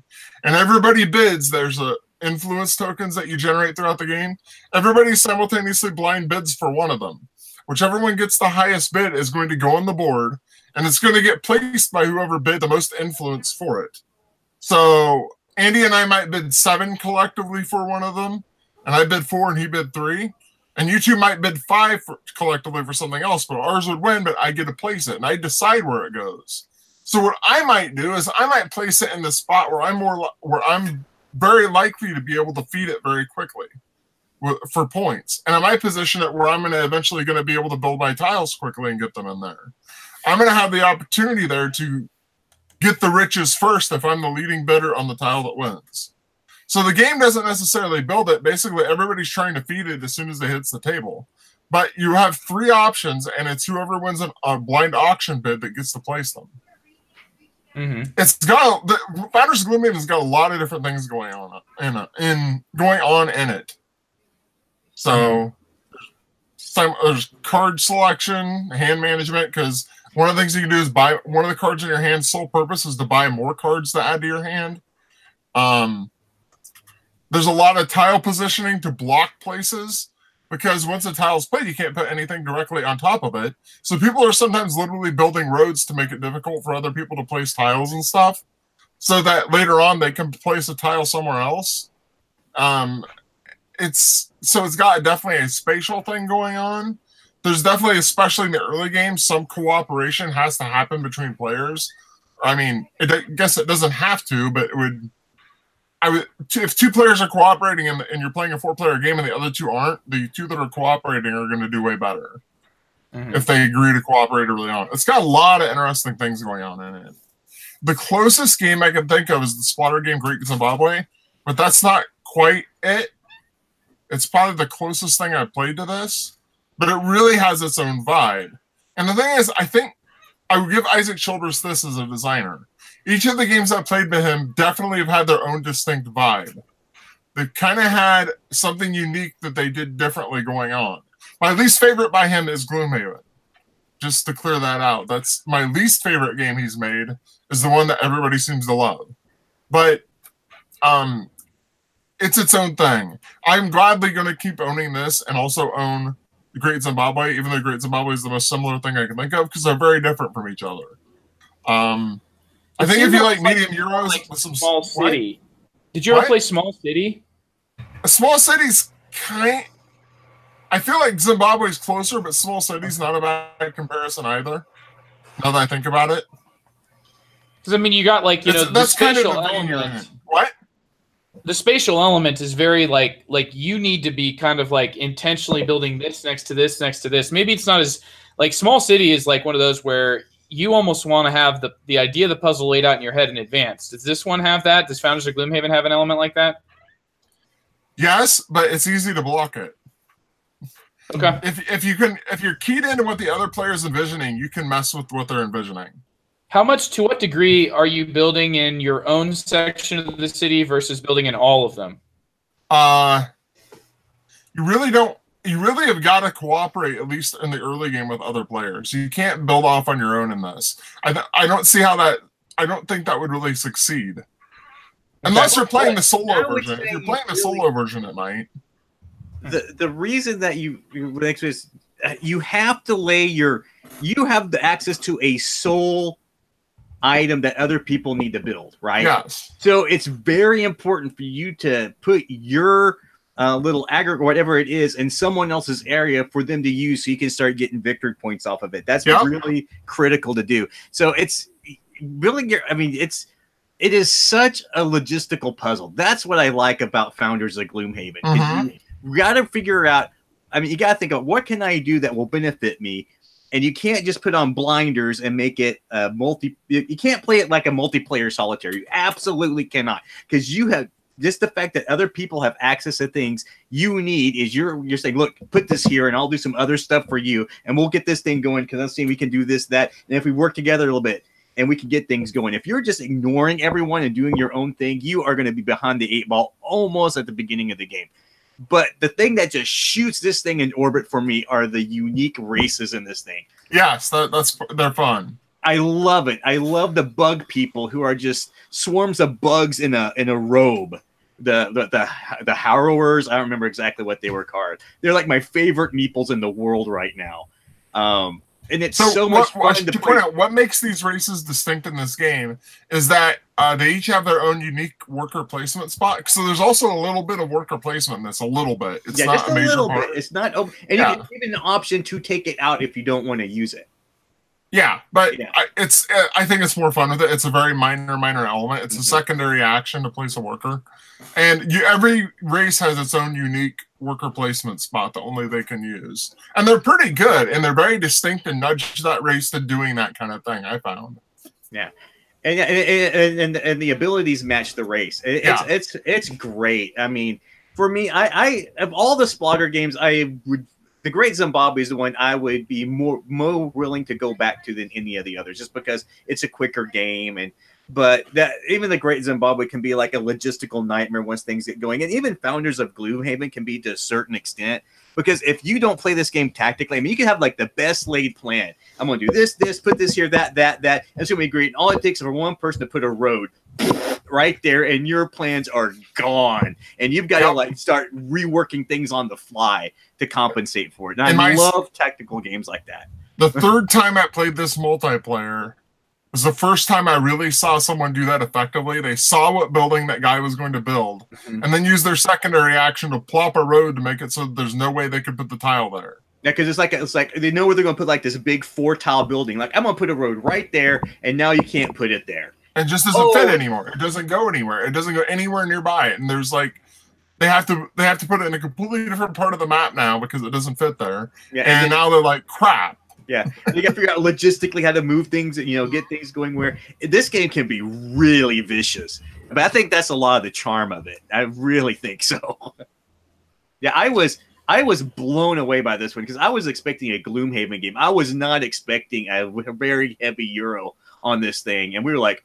And everybody bids. There's influence tokens that you generate throughout the game. Everybody simultaneously blind bids for one of them. Whichever one gets the highest bid is going to go on the board, and it's going to get placed by whoever bid the most influence for it. So Andy and I might bid 7 collectively for one of them, and I bid 4 and he bid 3. And you two might bid 5 collectively for something else, but ours would win, but I get to place it, and I decide where it goes. So what I might do is I might place it in the spot where I'm very likely to be able to feed it very quickly for points. And I might position it where I'm eventually going to be able to build my tiles quickly and get them in there. I'm going to have the opportunity there to get the riches first if I'm the leading bidder on the tile that wins. So the game doesn't necessarily build it. Basically, everybody's trying to feed it as soon as it hits the table. But you have 3 options, and it's whoever wins a blind auction bid that gets to place them. Mm-hmm. The Founders of Gloomhaven has got a lot of different things going on in it. So there's card selection, hand management, because one of the things you can do is buy one of the cards in your hand's sole purpose is to buy more cards to add to your hand. There's a lot of tile positioning to block places, because once a tile is played, you can't put anything directly on top of it. So people are sometimes literally building roads to make it difficult for other people to place tiles and stuff, so that later on they can place a tile somewhere else. It's got definitely a spatial thing going on. There's definitely, especially in the early games, some cooperation has to happen between players. I mean, I guess it doesn't have to, but it would. If 2 players are cooperating and you're playing a 4-player game and the other 2 aren't, the 2 that are cooperating are going to do way better if they agree to cooperate early on. It's got a lot of interesting things going on in it. The closest game I can think of is the splatter game Great Zimbabwe, but that's not quite it. It's probably the closest thing I've played to this, but it really has its own vibe. And the thing is, I think I would give Isaac Childress this as a designer. Each of the games I've played with him definitely have had their own distinct vibe. They kind of had something unique that they did differently going on. My least favorite by him is Gloomhaven. Just to clear that out. That's my least favorite game he's made, is the one that everybody seems to love. But it's its own thing. I'm gladly going to keep owning this and also own the Great Zimbabwe, even though Great Zimbabwe is the most similar thing I can think of, because they're very different from each other. I think if you like medium Euros with some Small City. Did you ever play Small City? A Small City's I feel like Zimbabwe's closer, but Small City's not a bad comparison either. Now that I think about it. Because I mean, you got like the spatial element. What? The spatial element is very like you need to be kind of like intentionally building this next to this next to this. Maybe it's not as like Small City is like one of those where you almost want to have the idea of the puzzle laid out in your head in advance. Does this one have that? Does Founders of Gloomhaven have an element like that? Yes, but it's easy to block it. Okay. If you're keyed into what the other player's envisioning, you can mess with what they're envisioning. To what degree are you building in your own section of the city versus building in all of them? You really have got to cooperate, at least in the early game, with other players. You can't build off on your own in this. I don't see how that. I don't think that would really succeed, unless you're playing the solo version. If you're playing the solo version, it might. The reason that you have to you have the access to a soul item that other people need to build, right? Yes. So it's very important for you to put your little aggregate, whatever it is, in someone else's area for them to use, so you can start getting victory points off of it. That's really critical to do. So it's really, I mean, it is such a logistical puzzle. That's what I like about Founders of Gloomhaven. You got to figure out. I mean, you got to think of what can I do that will benefit me. And you can't just put on blinders and make it you can't play it like a multiplayer solitaire. You absolutely cannot, because you have just the fact that other people have access to things you need is you're saying, look, put this here and I'll do some other stuff for you and we'll get this thing going because I'm seeing we can do this, that. And if we work together a little bit and we can get things going. If you're just ignoring everyone and doing your own thing, you are going to be behind the 8 ball almost at the beginning of the game. But the thing that just shoots this thing in orbit for me are the unique races in this thing. Yes, they're fun. I love it. I love the bug people who are just swarms of bugs in a robe. The Harrowers, I don't remember exactly what they were called. They're like my favorite meeples in the world right now. And it's so much fun to point out. What makes these races distinct in this game is that they each have their own unique worker placement spot. So there's also a little bit of worker placement in this, a little bit. It's not just a little bit. It's not, and you have even an option to take it out if you don't want to use it. Yeah, but I think it's more fun with it. It's a very minor element. It's a secondary action to place a worker, and every race has its own unique worker placement spot that only they can use, and they're pretty good and they're very distinct and nudge that race to doing that kind of thing. I found. Yeah, and the abilities match the race. It's great. I mean, for me, I of all the Splatter games, the Great Zimbabwe is the one I would be more willing to go back to than any of the others, just because it's a quicker game. But that even the Great Zimbabwe can be like a logistical nightmare once things get going. And even Founders of Gloomhaven can be to a certain extent, because if you don't play this game tactically, I mean, you can have like the best laid plan. I'm going to do this, put this here, that. And it's going to be great. And all it takes is for one person to put a road right there, and your plans are gone. And you've got to like start reworking things on the fly to compensate for it. And I love tactical games like that. The third time I played this multiplayer was the first time I really saw someone do that effectively. They saw what building that guy was going to build, and then use their secondary action to plop a road to make it so there's no way they could put the tile there. Yeah, because it's like they know where they're going to put like this big 4-tile building. Like, I'm going to put a road right there, and now you can't put it there. It just doesn't fit anymore. It doesn't go anywhere. It doesn't go anywhere nearby it. And there's like they have to put it in a completely different part of the map now because it doesn't fit there. Yeah, and now they're like, crap. Yeah, you got to figure out logistically how to move things and get things going. Where this game can be really vicious, but I think that's a lot of the charm of it. I really think so. Yeah, I was blown away by this one because I was expecting a Gloomhaven game. I was not expecting a very heavy Euro on this thing, and we were like,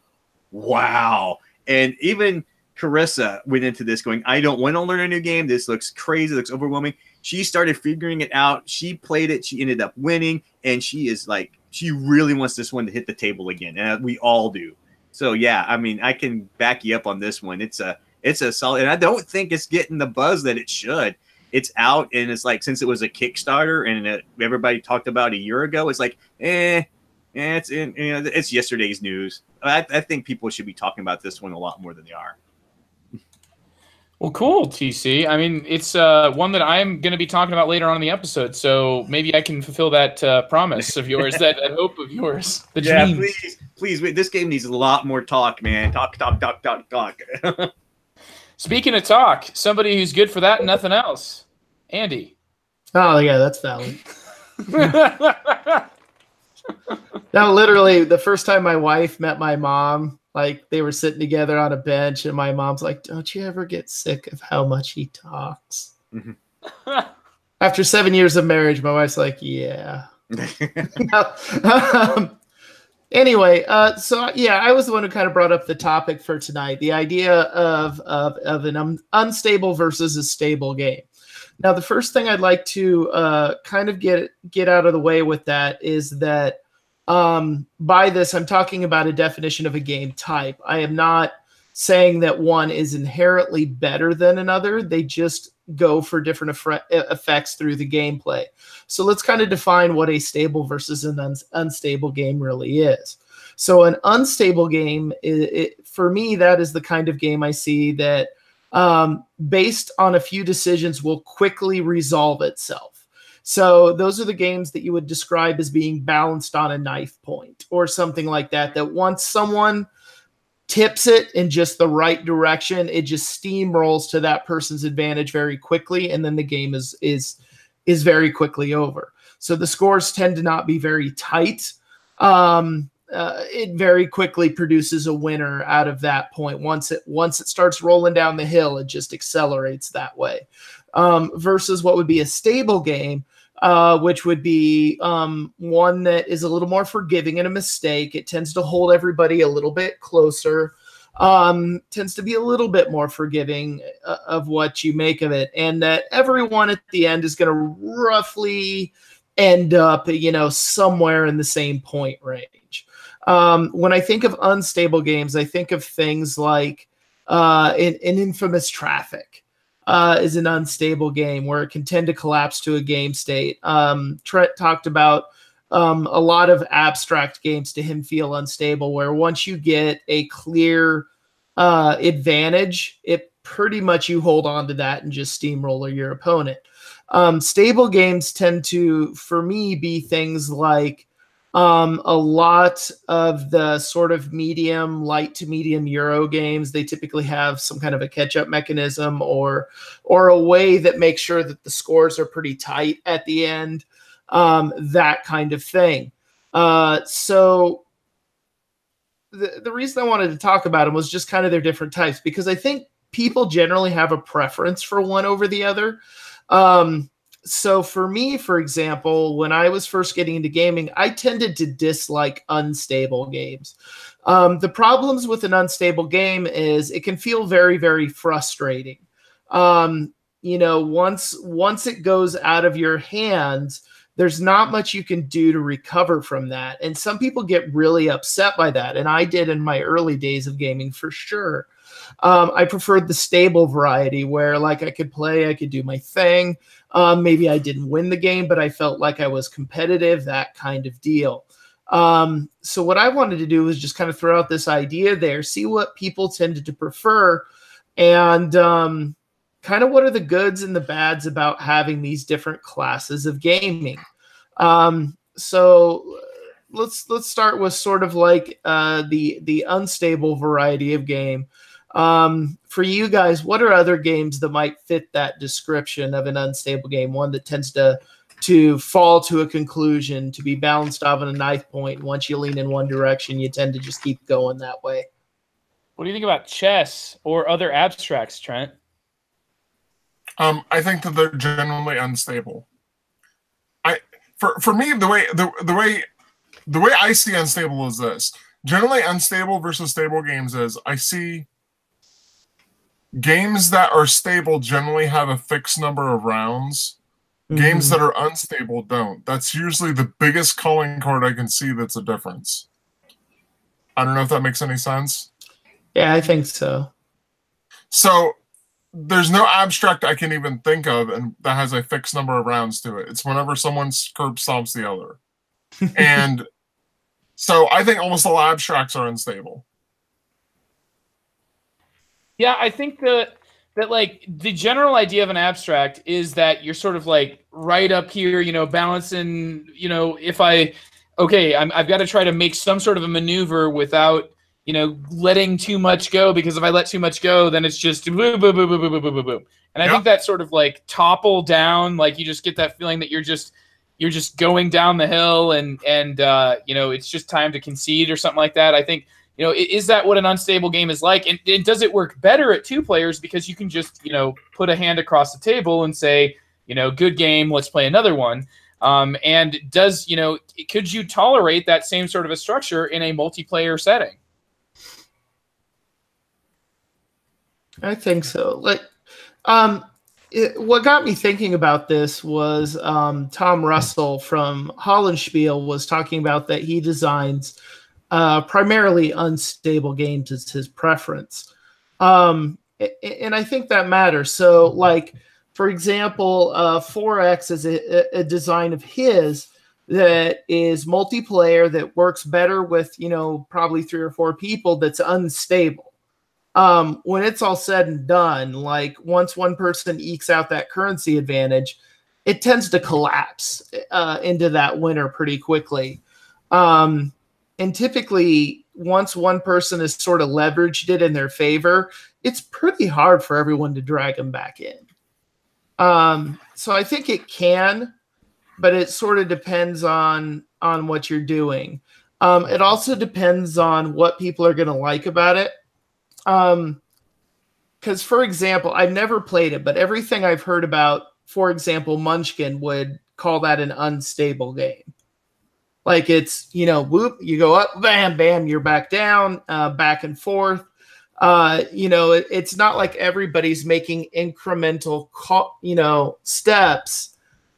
wow. And even Carissa went into this going, I don't want to learn a new game. This looks crazy. It looks overwhelming. She started figuring it out. She played it. She ended up winning. And she is like, she really wants this one to hit the table again. And we all do. So, yeah, I mean, I can back you up on this one. It's a solid. And I don't think it's getting the buzz that it should. It's out. And it's like, since it was a Kickstarter and everybody talked about a year ago, it's like, it's yesterday's news. I think people should be talking about this one a lot more than they are. Well, cool, TC. I mean, it's one that I'm going to be talking about later on in the episode, so maybe I can fulfill that promise of yours, that hope of yours. The dreams. Please. This game needs a lot more talk, man. Talk. Speaking of talk, somebody who's good for that and nothing else, Andy. Oh, yeah, that's valid. No, literally, the first time my wife met my mom, like they were sitting together on a bench, and my mom's like, "Don't you ever get sick of how much he talks?" Mm-hmm. After 7 years of marriage, my wife's like, "Yeah." Anyway, so yeah, I was the one who kind of brought up the topic for tonight, the idea of an unstable versus a stable game. Now, the first thing I'd like to kind of get out of the way with that is that by this, I'm talking about a definition of a game type. I am not saying that one is inherently better than another. They just go for different effects through the gameplay. So let's kind of define what a stable versus an unstable game really is. So an unstable game, for me, that is the kind of game I see that based on a few decisions will quickly resolve itself. So those are the games that you would describe as being balanced on a knife point or something like that, that once someone tips it in just the right direction, it just steamrolls to that person's advantage very quickly, and then the game is very quickly over. So the scores tend to not be very tight. It very quickly produces a winner out of that point. Once it starts rolling down the hill, it just accelerates that way. Versus what would be a stable game, which would be one that is a little more forgiving in a mistake. It tends to hold everybody a little bit closer, tends to be a little bit more forgiving of what you make of it, and that everyone at the end is going to roughly end up, somewhere in the same point range. When I think of unstable games, I think of things like an infamous Traffic. Is an unstable game where it can tend to collapse to a game state. Trent talked about a lot of abstract games to him feel unstable, where once you get a clear advantage, it pretty much you hold on to that and just steamroller your opponent. Stable games tend to, for me, be things like a lot of the sort of light to medium Euro games. They typically have some kind of a catch-up mechanism or a way that makes sure that the scores are pretty tight at the end, that kind of thing. So the reason I wanted to talk about them was just kind of their different types, because I think people generally have a preference for one over the other. So for me, for example, when I was first getting into gaming, I tended to dislike unstable games. The problems with an unstable game is it can feel very, very frustrating. You know, once it goes out of your hands, there's not much you can do to recover from that. And some people get really upset by that. And I did in my early days of gaming for sure. I preferred the stable variety where like I could play, I could do my thing. Maybe I didn't win the game, but I felt like I was competitive, that kind of deal. So what I wanted to do was just kind of throw out this idea there, see what people tended to prefer, and kind of what are the goods and the bads about having these different classes of gaming. So let's start with sort of like the unstable variety of game. For you guys, what are other games that might fit that description of an unstable game? One that tends to fall to a conclusion, to be balanced off on a knife point. Once you lean in one direction, you tend to just keep going that way. What do you think about chess or other abstracts, Trent? I think that they're generally unstable. For me, the way I see unstable is this. Generally unstable versus stable games is I see games that are stable generally have a fixed number of rounds. Mm-hmm. Games that are unstable don't. That's usually the biggest calling card I can see that's a difference. I don't know if that makes any sense. Yeah, I think so. So there's no abstract I can even think of and that has a fixed number of rounds to it. It's whenever someone's curb stomps the other. And so I think almost all abstracts are unstable. Yeah, I think that like the general idea of an abstract is that you're sort of like right up here, you know, balancing, you know, I've got to try to make some sort of a maneuver without, you know, letting too much go, because if I let too much go, then it's just boom, boom, boom, boom, boom, boom, boom, boom. And I think that sort of like topple down, like you just get that feeling that you're just going down the hill and you know, it's just time to concede or something like that. I think, you know, is that what an unstable game is like? And does it work better at two players because you can just, you know, put a hand across the table and say, you know, good game, let's play another one. And does, you know, could you tolerate that same sort of a structure in a multiplayer setting? I think so. Like, what got me thinking about this was Tom Russell from Hollandspiel was talking about that he designs primarily unstable games as his preference. And I think that matters. So, like, for example, 4X is a design of his that is multiplayer that works better with, you know, probably 3 or 4 people that's unstable. When it's all said and done, like once one person ekes out that currency advantage, it tends to collapse into that winner pretty quickly. And typically, once one person has sort of leveraged it in their favor, it's pretty hard for everyone to drag them back in. So I think it can, but it sort of depends on what you're doing. It also depends on what people are going to like about it. Because, for example, I've never played it, but everything I've heard about, for example, Munchkin would call that an unstable game. Like it's, you know, whoop, you go up, bam, bam, you're back down, back and forth. You know, it's not like everybody's making incremental, you know, steps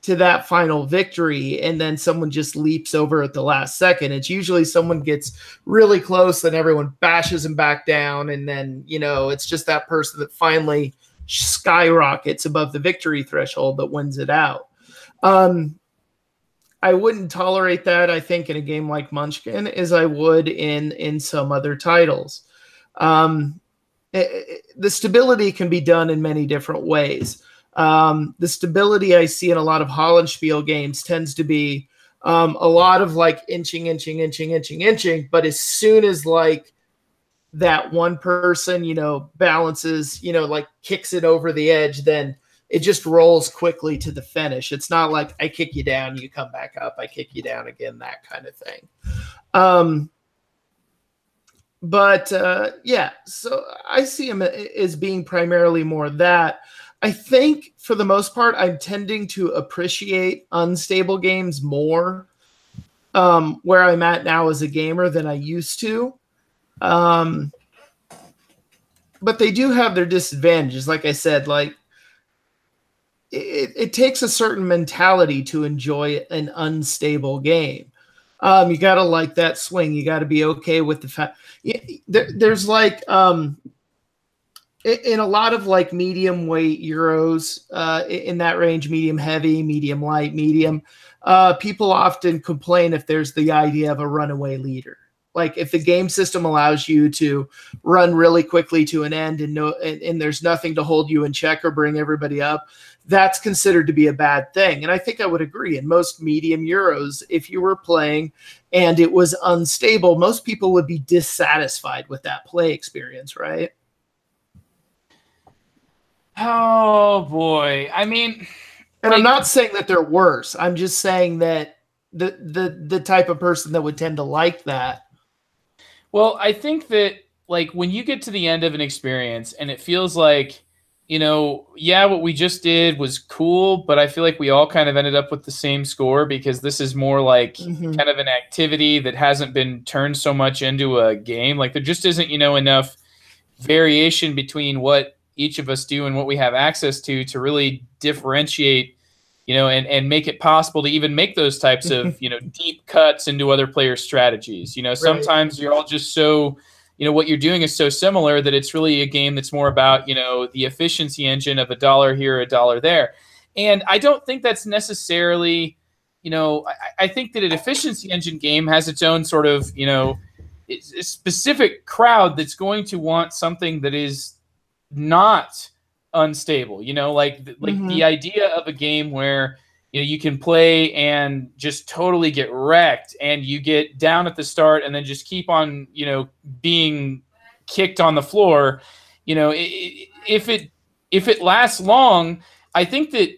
to that final victory, and then someone just leaps over at the last second. It's usually someone gets really close, then everyone bashes them back down, and then, you know, it's just that person that finally skyrockets above the victory threshold that wins it out. I wouldn't tolerate that, I think, in a game like Munchkin as I would in some other titles. The stability can be done in many different ways. The stability I see in a lot of Hollenspiel games tends to be a lot of like inching. But as soon as like that one person, balances, like kicks it over the edge, then it just rolls quickly to the finish. It's not like I kick you down, you come back up, I kick you down again, that kind of thing. Yeah, so I see him as being primarily more that. I think for the most part, I'm tending to appreciate unstable games more where I'm at now as a gamer than I used to. But they do have their disadvantages. Like I said, like it takes a certain mentality to enjoy an unstable game. You got to like that swing. You got to be okay with the fact there's like in a lot of like medium weight Euros in that range, medium heavy, medium light, medium, people often complain if there's the idea of a runaway leader. Like if the game system allows you to run really quickly to an end and there's nothing to hold you in check or bring everybody up, that's considered to be a bad thing. And I think I would agree. In most medium Euros, if you were playing and it was unstable, most people would be dissatisfied with that play experience, right? Oh boy. I mean, and I'm not saying that they're worse. I'm just saying that the type of person that would tend to like that. Well, I think that like when you get to the end of an experience and it feels like, yeah, what we just did was cool, but I feel like we all kind of ended up with the same score because this is more like kind of an activity that hasn't been turned so much into a game. Like there just isn't, enough variation between what each of us do and what we have access to really differentiate, and make it possible to even make those types of, deep cuts into other players' strategies. Sometimes you're all just so, what you're doing is so similar that it's really a game that's more about, the efficiency engine of $1 here, $1 there. And I don't think that's necessarily, I think that an efficiency engine game has its own sort of, a specific crowd that's going to want something that is not unstable, like the idea of a game where you can play and just totally get wrecked and you get down at the start and then just keep on being kicked on the floor. If it lasts long, I think that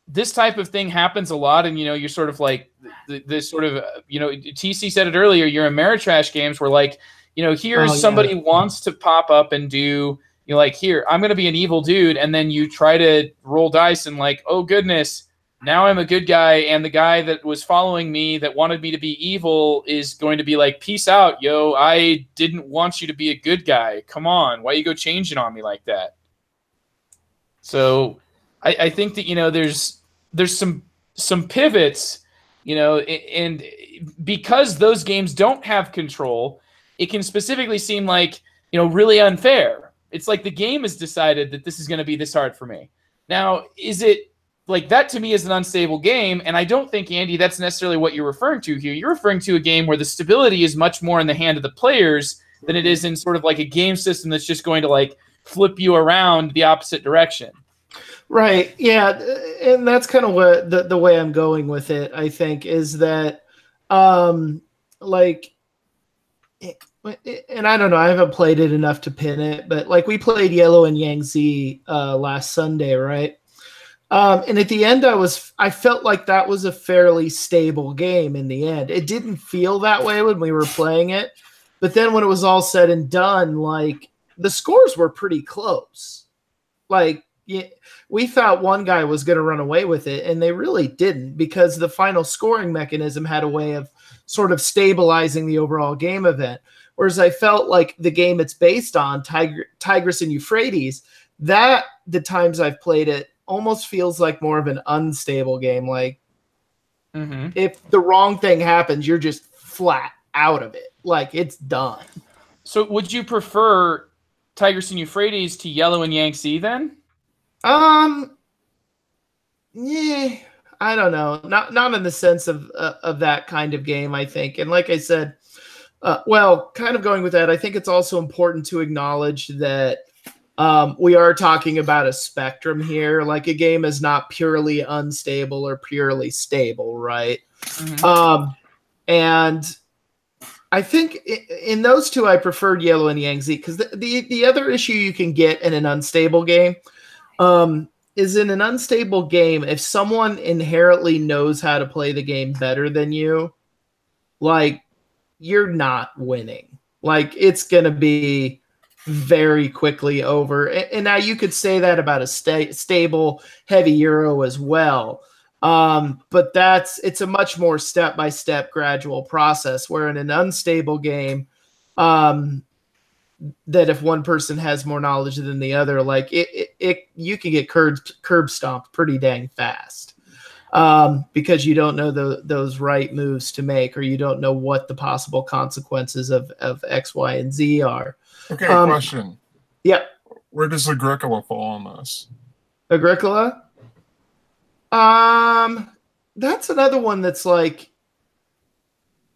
this type of thing happens a lot. And you're sort of like this sort of TC said it earlier, you're in Ameritrash games where like here's somebody wants to pop up and do like, here, I'm going to be an evil dude. And then you try to roll dice and like, oh, goodness, now I'm a good guy. And the guy that was following me that wanted me to be evil is going to be like, peace out, yo. I didn't want you to be a good guy. Come on. Why you go changing on me like that? So I think that, there's some pivots, and because those games don't have control, it can specifically seem like, really unfair. It's like the game has decided that this is going to be this hard for me. Now, is it like that to me is an unstable game? And I don't think, Andy, that's necessarily what you're referring to here. You're referring to a game where the stability is much more in the hand of the players than it is in sort of like a game system that's just going to like flip you around the opposite direction. Right. Yeah. And that's kind of what the way I'm going with it, I think, is that like, and I don't know, I haven't played it enough to pin it, but like we played Yellow and Yangtze last Sunday, right? And at the end, I felt like that was a fairly stable game in the end. It didn't feel that way when we were playing it, but then when it was all said and done, like the scores were pretty close. Like we thought one guy was going to run away with it, and they really didn't, because the final scoring mechanism had a way of sort of stabilizing the overall game event. Whereas I felt like the game it's based on, Tigris and Euphrates, that the times I've played it almost feels like more of an unstable game. Like if the wrong thing happens, you're just flat out of it. Like it's done. So would you prefer Tigris and Euphrates to Yellow and Yangtze then? Yeah, I don't know, not in the sense of that kind of game, I think. And like I said, well, kind of going with that, I think it's also important to acknowledge that we are talking about a spectrum here. Like, a game is not purely unstable or purely stable, right? Mm-hmm. And I think in those two, I preferred Yellow and Yangtze, because the other issue you can get in an unstable game is, in an unstable game, if someone inherently knows how to play the game better than you, like, you're not winning. Like, it's going to be very quickly over. And now you could say that about a stable heavy Euro as well. But it's a much more step-by-step gradual process, where in an unstable game, that if one person has more knowledge than the other, like you can get curb stomped pretty dang fast. Because you don't know those right moves to make, or you don't know what the possible consequences of X, Y, and Z are. Okay, question. Yeah. Where does Agricola fall on this? Agricola? That's another one that's like,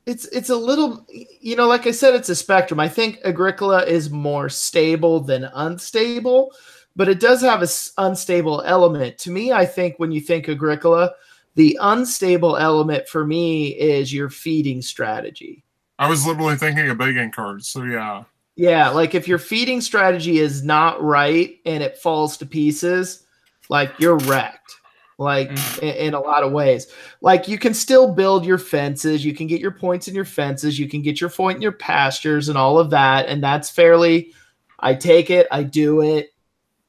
it's a little, like I said, it's a spectrum. I think Agricola is more stable than unstable, but it does have an unstable element. To me, I think when you think Agricola, the unstable element for me is your feeding strategy. I was literally thinking of begging cards, so yeah. Yeah, like if your feeding strategy is not right and it falls to pieces, like you're wrecked. Like in a lot of ways. Like, you can still build your fences, you can get your points in your fences, you can get your point in your pastures and all of that, and that's fairly, I take it, I do it,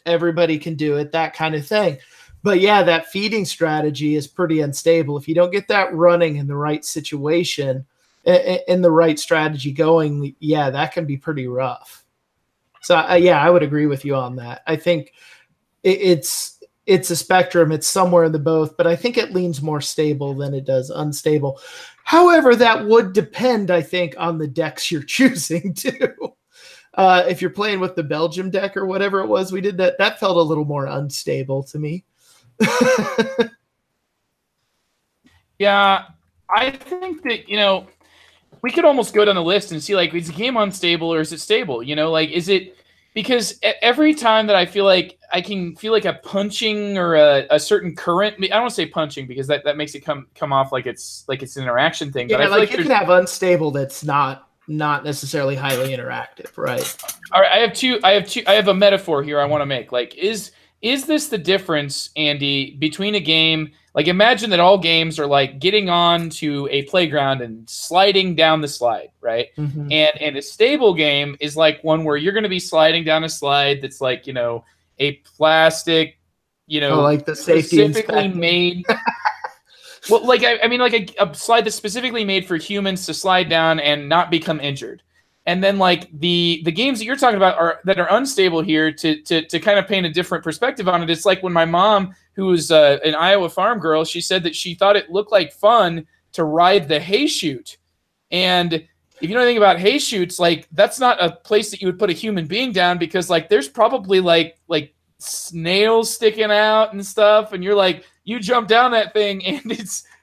everybody can do it, that kind of thing. But yeah, that feeding strategy is pretty unstable. If you don't get that running in the right situation, in the right strategy going, yeah, that can be pretty rough. So yeah, I would agree with you on that. I think it's a spectrum. It's somewhere in the both, but I think it leans more stable than it does unstable. However, that would depend, I think, on the decks you're choosing too. If you're playing with the Belgium deck or whatever it was we did, that felt a little more unstable to me. Yeah, I think that, we could almost go down the list and see, like, is the game unstable or is it stable? Like, is it, because every time that I feel like I can feel like a punching or a certain current, I don't want to say punching because that makes it come off like it's an interaction thing. Yeah, but I feel like you can have unstable that's not necessarily highly interactive, right? All right, I have a metaphor here I want to make. Like, is this the difference, Andy, between a game, like, imagine that all games are like getting on to a playground and sliding down the slide, right? Mm-hmm. And a stable game is like one where you're going to be sliding down a slide that's like, a plastic, like the safety specifically made. Well, like, I mean, like a slide that's specifically made for humans to slide down and not become injured. And then, like, the games that you're talking about are unstable here, to kind of paint a different perspective on it. It's like when my mom, who was an Iowa farm girl, she said that she thought it looked like fun to ride the hay chute. And if you know anything about hay chutes, like, that's not a place that you would put a human being down, because, like, there's probably like snails sticking out and stuff, and you're like, you jump down that thing and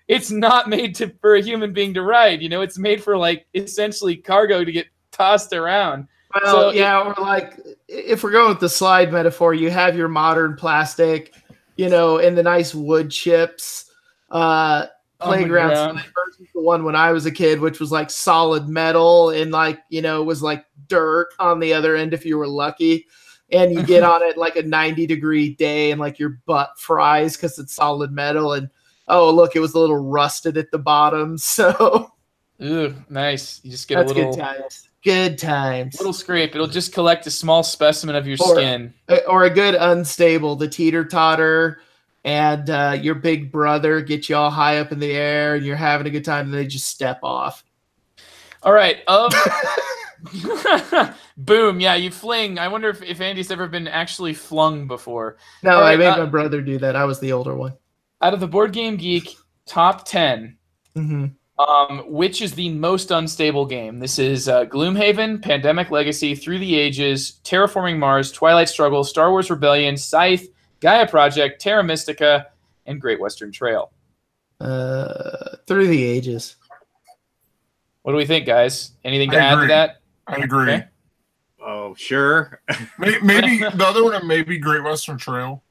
it's not made for a human being to ride. It's made for, like, essentially cargo to get tossed around. Well, so yeah, or like, if we're going with the slide metaphor, you have your modern plastic, and the nice wood chips playground slide versus the one when I was a kid, which was like solid metal and, like, it was like dirt on the other end if you were lucky. And you get on it like a 90-degree day and, like, your butt fries because it's solid metal, and oh, look, it was a little rusted at the bottom. So, ooh, nice. You just get a little good times. Good times. Little scrape. It'll just collect a small specimen of your skin. Or a good unstable, the teeter-totter, and your big brother get you all high up in the air, and you're having a good time, and they just step off. All right. Boom. Yeah, you fling. I wonder if Andy's ever been actually flung before. No, right, I made my brother do that. I was the older one. Out of the Board Game Geek top 10, which is the most unstable game? This is Gloomhaven, Pandemic Legacy, Through the Ages, Terraforming Mars, Twilight Struggle, Star Wars Rebellion, Scythe, Gaia Project, Terra Mystica, and Great Western Trail. Through the Ages. What do we think, guys? Anything to I add to agree. that? I agree. Okay. Oh, sure. Maybe the other one, maybe Great Western Trail.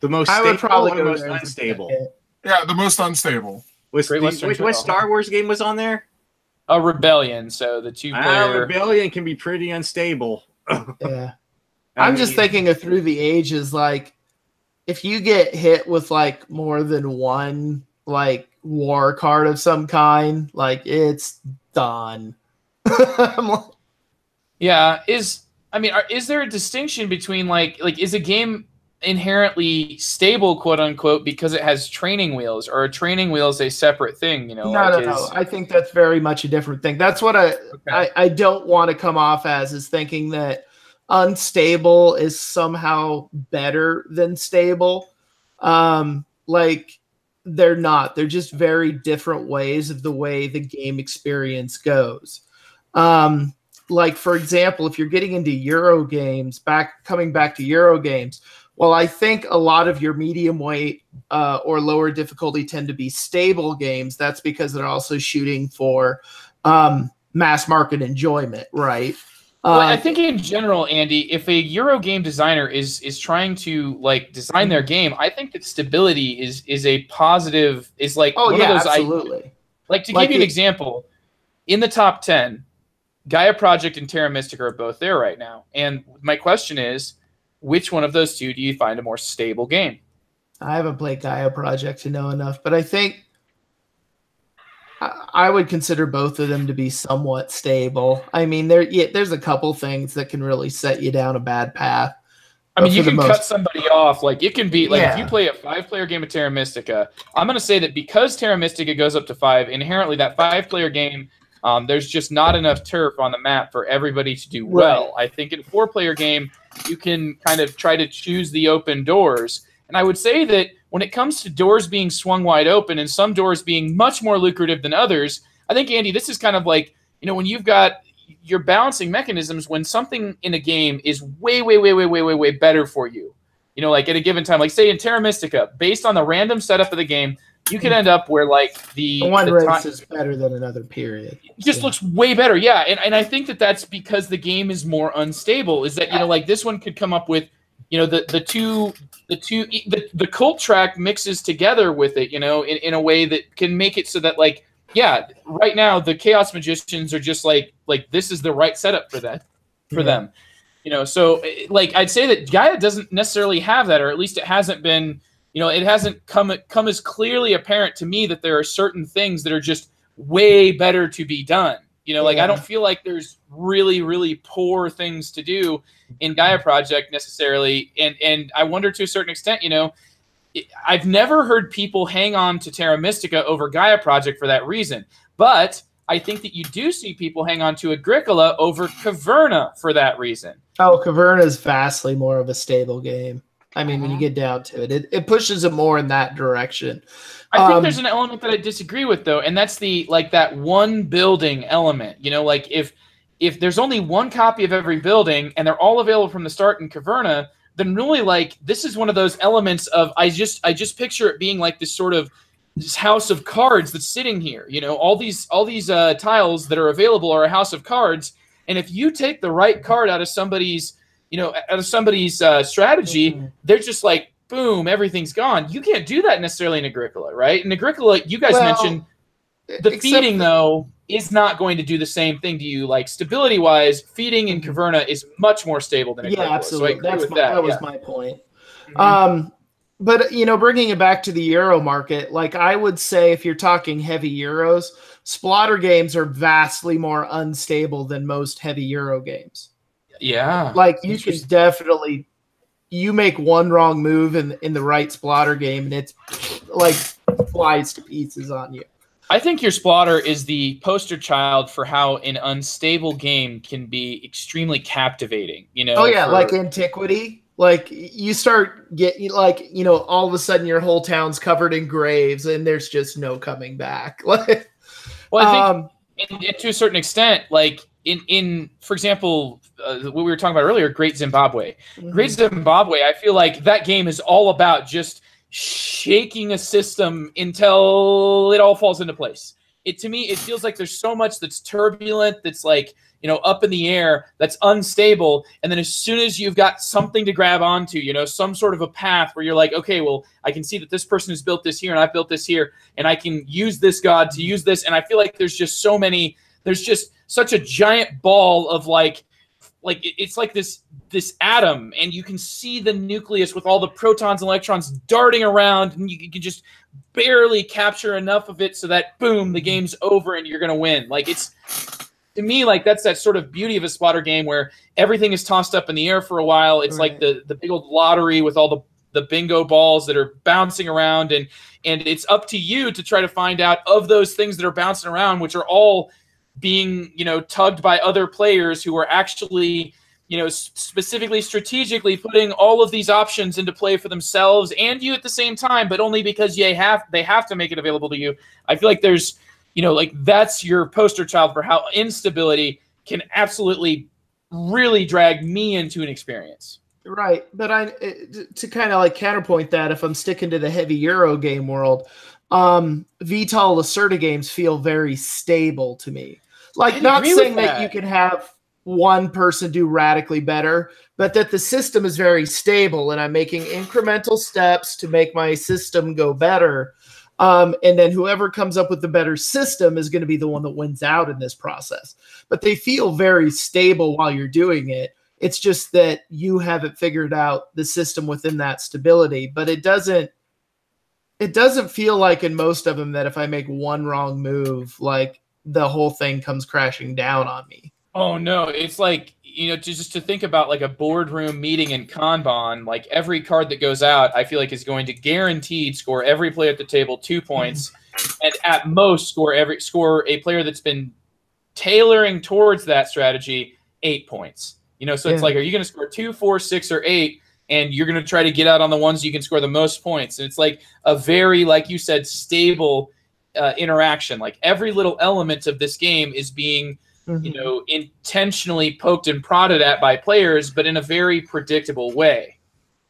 The most I would stable probably or the go most there as a unstable? second. Yeah, the most unstable. Great Western Trail. Which Star Wars game was on there? A Rebellion, so the two-player. Rebellion can be pretty unstable. Yeah. I'm just thinking of Through the Ages, like, if you get hit with, like, more than one, like, war card of some kind, like, it's done. Yeah, is there a distinction between like is a game inherently stable, quote unquote, because it has training wheels, or a training wheel is a separate thing? No. I think that's very much a different thing. That's what I don't want to come off as, is thinking that unstable is somehow better than stable. Like, they're not. They're just very different ways of the way the game experience goes. Like, for example, if you're getting into Euro games, coming back to Euro games, well, I think a lot of your medium weight or lower difficulty tend to be stable games. That's because they're also shooting for mass market enjoyment, right? Well, I think in general, Andy, if a Euro game designer is trying to like design their game, I think that stability is a positive. Is like one of those. Absolutely. Like, to give you an example, in the top 10, Gaia Project and Terra Mystica are both there right now. And my question is, which one of those two do you find a more stable game? I haven't played Gaia Project to know enough, but I think I would consider both of them to be somewhat stable. I mean, there's a couple things that can really set you down a bad path. I mean, you can cut somebody off. Like, it can be like, if you play a 5-player game of Terra Mystica, I'm going to say that because Terra Mystica goes up to 5, inherently that 5-player game, there's just not enough turf on the map for everybody to do well. Right. I think in a 4-player game, you can kind of try to choose the open doors. And I would say that when it comes to doors being swung wide open and some doors being much more lucrative than others, I think, Andy, this is kind of like, when you've got your balancing mechanisms, when something in a game is way, way, way, way, way, way, way better for you, like at a given time, like say in Terra Mystica, based on the random setup of the game, you could end up where like the race is better than another period. It just looks way better. Yeah. And I think that that's because the game is more unstable, is that, like this one could come up with, the cult track mixes together with it, in a way that can make it so that like, yeah, right now the Chaos Magicians are just like this is the right setup for that, for them, so like I'd say that Gaia doesn't necessarily have that, or at least it hasn't been, it hasn't come as clearly apparent to me that there are certain things that are just way better to be done. Like I don't feel like there's really, really poor things to do in Gaia Project necessarily. And I wonder to a certain extent, I've never heard people hang on to Terra Mystica over Gaia Project for that reason. But I think that you do see people hang on to Agricola over Caverna for that reason. Oh, Caverna is vastly more of a stable game. I mean, when you get down to it, it pushes it more in that direction. I think there's an element that I disagree with, though, and that's that one building element. Like if there's only one copy of every building and they're all available from the start in Caverna, then really like this is one of those elements of I just picture it being like this sort of this house of cards that's sitting here. All these tiles that are available are a house of cards, and if you take the right card out of somebody's strategy, they're just like, boom, everything's gone. You can't do that necessarily in Agricola, right? In Agricola, you guys mentioned the feeding, though, is not going to do the same thing to you. Like, stability-wise, feeding in Caverna is much more stable than Agricola. Yeah, absolutely. So that was my point. Mm-hmm. But, bringing it back to the Euro market, like, I would say if you're talking heavy Euros, Splotter games are vastly more unstable than most heavy Euro games. Yeah. Like, you can definitely... You make one wrong move in the right Splotter game, and it's like flies to pieces on you. I think your Splotter is the poster child for how an unstable game can be extremely captivating. Oh yeah, like Antiquity. Like you start getting all of a sudden your whole town's covered in graves, and there's just no coming back. Like, well, I think to a certain extent, like in for example. What we were talking about earlier, Great Zimbabwe. Mm-hmm. Great Zimbabwe, I feel like that game is all about just shaking a system until it all falls into place. To me, it feels like there's so much that's turbulent, that's like, up in the air, that's unstable. And then as soon as you've got something to grab onto, some sort of a path where you're like, okay, well, I can see that this person has built this here and I've built this here, and I can use this god to use this. And I feel like there's just there's just such a giant ball of like it's like this atom, and you can see the nucleus with all the protons and electrons darting around, and you can just barely capture enough of it so that boom, the game's over and you're gonna win. Like, it's, to me, like, that's that sort of beauty of a splatter game where everything is tossed up in the air for a while. It's like the big old lottery with all the bingo balls that are bouncing around, and it's up to you to try to find out of those things that are bouncing around, which are all being, tugged by other players who are actually, specifically strategically putting all of these options into play for themselves and you at the same time, but only because they have to make it available to you. I feel like there's, like, that's your poster child for how instability can absolutely really drag me into an experience. Right. But to kind of like counterpoint that, if I'm sticking to the heavy Euro game world, VTOL Lacerda games feel very stable to me. Like, not saying that you can have one person do radically better, but that the system is very stable and I'm making incremental steps to make my system go better. And then whoever comes up with the better system is going to be the one that wins out in this process. But they feel very stable while you're doing it. It's just that you haven't figured out the system within that stability. But it doesn't feel like in most of them that if I make one wrong move, like, the whole thing comes crashing down on me. Oh no, it's like, just to think about like a boardroom meeting in Kanban, like every card that goes out, I feel like is going to guaranteed score every player at the table 2 points, and at most score a player that's been tailoring towards that strategy 8 points. So it's like, are you going to score 2, 4, 6, or 8? And you're going to try to get out on the ones you can score the most points. And it's like a very, like you said, stable interaction. Like, every little element of this game is being, intentionally poked and prodded at by players, but in a very predictable way.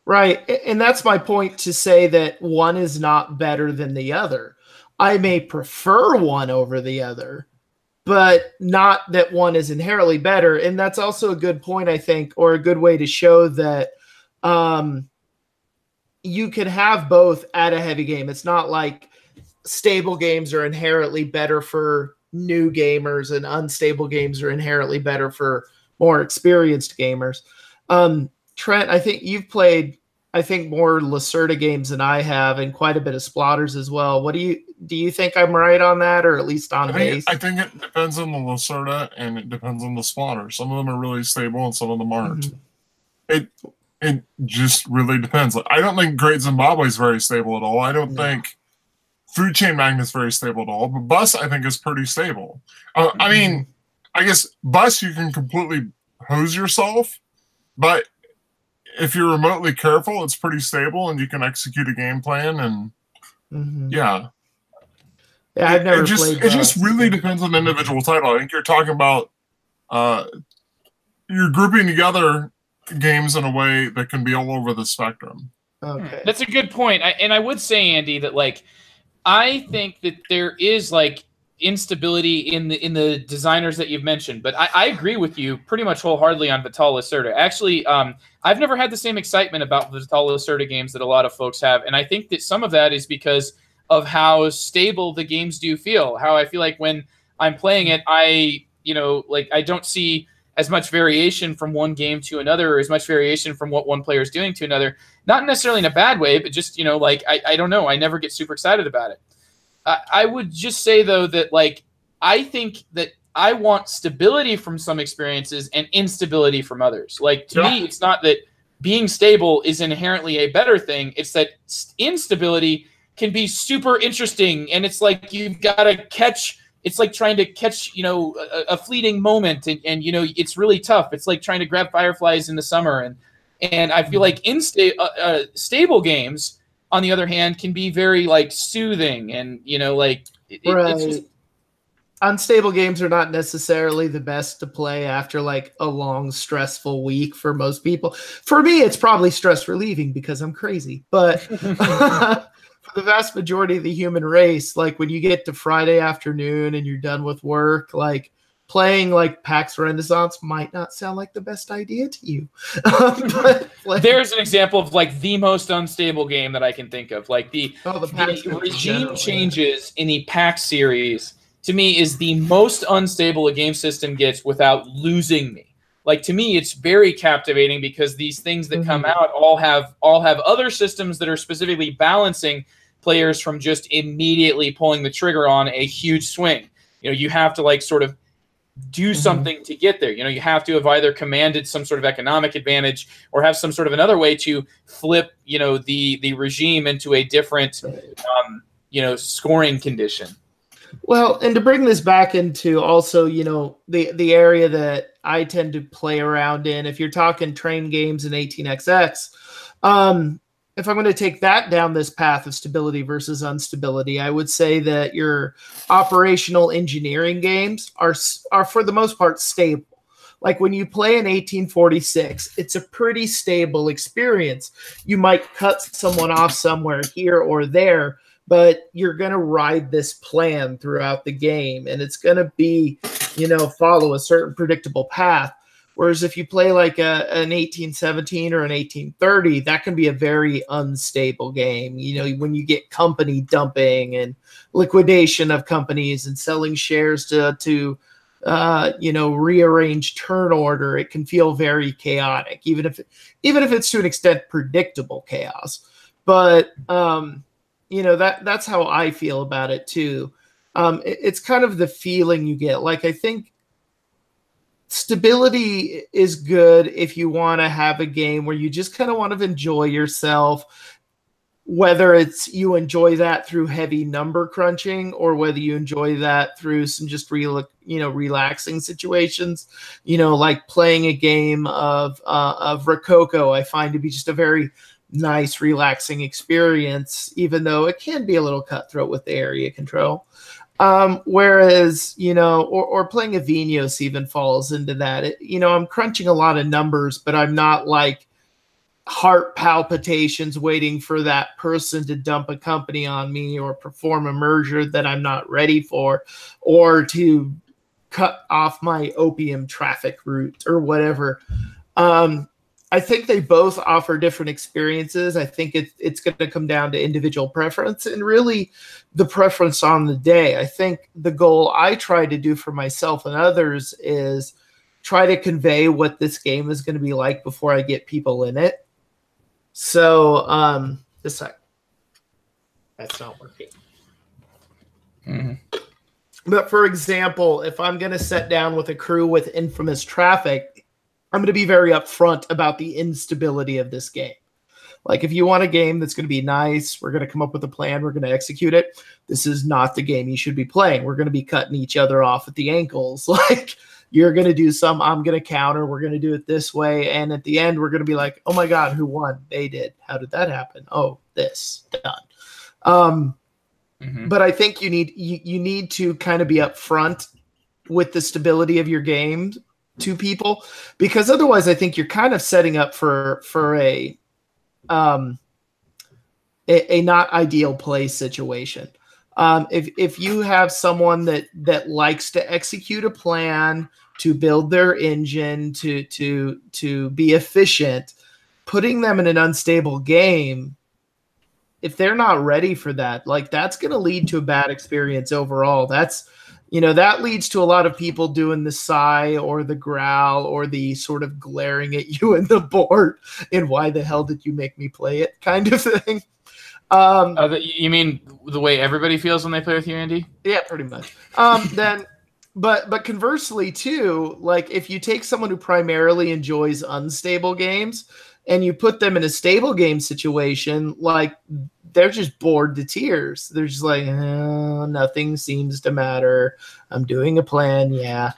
Right. And that's my point, to say that one is not better than the other. I may prefer one over the other, but not that one is inherently better. And that's also a good point, I think, or a good way to show that you can have both at a heavy game. It's not like stable games are inherently better for new gamers and unstable games are inherently better for more experienced gamers. Trent, I think you've played, more Lacerda games than I have, and quite a bit of Splotters as well. What do you think I'm right on that, or at least on base? I think it depends on the Lacerda and it depends on the Splotter. Some of them are really stable and some of them aren't. It just really depends. Like, I don't think Great Zimbabwe is very stable at all. I don't think Food Chain Magnet is very stable at all, but Bus, I think, is pretty stable. I mean, I guess Bus, you can completely hose yourself, but if you're remotely careful, it's pretty stable and you can execute a game plan. And yeah, I've never played Bus. It just really depends on the individual title. I think you're talking about you're grouping together games in a way that can be all over the spectrum. Okay, that's a good point. I would say, Andy, that like, I think that there is like instability in the designers that you've mentioned, but I agree with you pretty much wholeheartedly on Vital Lacerda. Actually, I've never had the same excitement about the Vital Lacerda games that a lot of folks have, and I think that some of that is because of how stable the games do feel. How I feel like when I'm playing it, I don't see as much variation from one game to another, or as much variation from what one player is doing to another. Not necessarily in a bad way, but just, I don't know. I never get super excited about it. I would just say, though, that, like, I think that I want stability from some experiences and instability from others. Like, to me, it's not that being stable is inherently a better thing. It's that instability can be super interesting, and it's like you've got to catch. It's like trying to catch, a fleeting moment, and it's really tough. It's like trying to grab fireflies in the summer, and I feel like stable games, on the other hand, can be very like soothing, and right. It's just, unstable games are not necessarily the best to play after like a long, stressful week for most people. For me, it's probably stress relieving because I'm crazy. But for the vast majority of the human race, like when you get to Friday afternoon and you're done with work, like playing like PAX Renaissance might not sound like the best idea to you. But there's an example of like the most unstable game that I can think of. Like the regime changes in the PAX series to me is the most unstable a game system gets without losing me. Like to me, it's very captivating because these things that come out all have other systems that are specifically balancing players from just immediately pulling the trigger on a huge swing. You know, you have to like sort of do something to get there. You know, you have to have either commanded some sort of economic advantage or have some sort of another way to flip, you know, the regime into a different, you know, scoring condition. Well, and to bring this back into also, you know, the area that I tend to play around in, if you're talking train games and 18xx, if I'm going to take that down this path of stability versus instability, I would say that your operational engineering games are for the most part stable. Like when you play in 1846, it's a pretty stable experience. You might cut someone off somewhere here or there, but you're going to ride this plan throughout the game, and it's going to be, you know, follow a certain predictable path. Whereas if you play like an 1817 or an 1830, that can be a very unstable game. You know, when you get company dumping and liquidation of companies and selling shares to you know, rearrange turn order, it can feel very chaotic, even if it's to an extent predictable chaos. But you know, that's how I feel about it too. It's kind of the feeling you get. Like I think stability is good if you want to have a game where you just kind of want to enjoy yourself, whether it's you enjoy that through heavy number crunching or whether you enjoy that through some just relaxing situations. You know, like playing a game of Rococo, I find to be just a very nice, relaxing experience, even though it can be a little cutthroat with the area control. Whereas, you know, or playing a Vinos even falls into that. You know, I'm crunching a lot of numbers, but I'm not like heart palpitations waiting for that person to dump a company on me or perform a merger that I'm not ready for, or to cut off my opium traffic route or whatever. I think they both offer different experiences. I think it's going to come down to individual preference and really the preference on the day. I think the goal I try to do for myself and others is try to convey what this game is going to be like before I get people in it. So, this side. That's not working. But for example, if I'm going to sit down with a crew with infamous traffic, I'm going to be very upfront about the instability of this game. Like, if you want a game that's going to be nice, we're going to come up with a plan, we're going to execute it. This is not the game you should be playing. We're going to be cutting each other off at the ankles. Like, you're going to do some, I'm going to counter, we're going to do it this way. And at the end, we're going to be like, oh my God, who won? They did. How did that happen? Oh, this. Done. But I think you need to kind of be upfront with the stability of your game to people, because otherwise I think you're kind of setting up for a not ideal play situation. If you have someone that likes to execute a plan, to build their engine, to be efficient, putting them in an unstable game, if they're not ready for that, like, that's going to lead to a bad experience overall. That's, you know, that leads to a lot of people doing the sigh or the growl or the sort of glaring at you in the board and why the hell did you make me play it kind of thing. You mean the way everybody feels when they play with you, Andy? Yeah, pretty much. But conversely too, like, if you take someone who primarily enjoys unstable games and you put them in a stable game situation, like, they're just bored to tears. They're just like, oh, nothing seems to matter. I'm doing a plan. Yeah.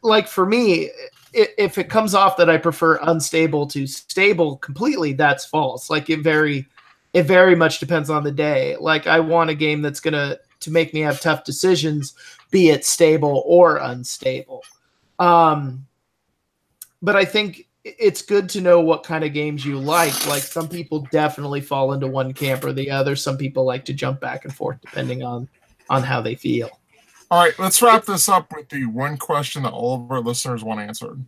Like, for me, if it comes off that I prefer unstable to stable completely, that's false. Like, it very much depends on the day. Like, I want a game that's going to to make me have tough decisions, be it stable or unstable. But I think it's good to know what kind of games you like. Like some people definitely fall into one camp or the other. Some people like to jump back and forth depending on how they feel. All right, let's wrap this up with the one question that all of our listeners want answered.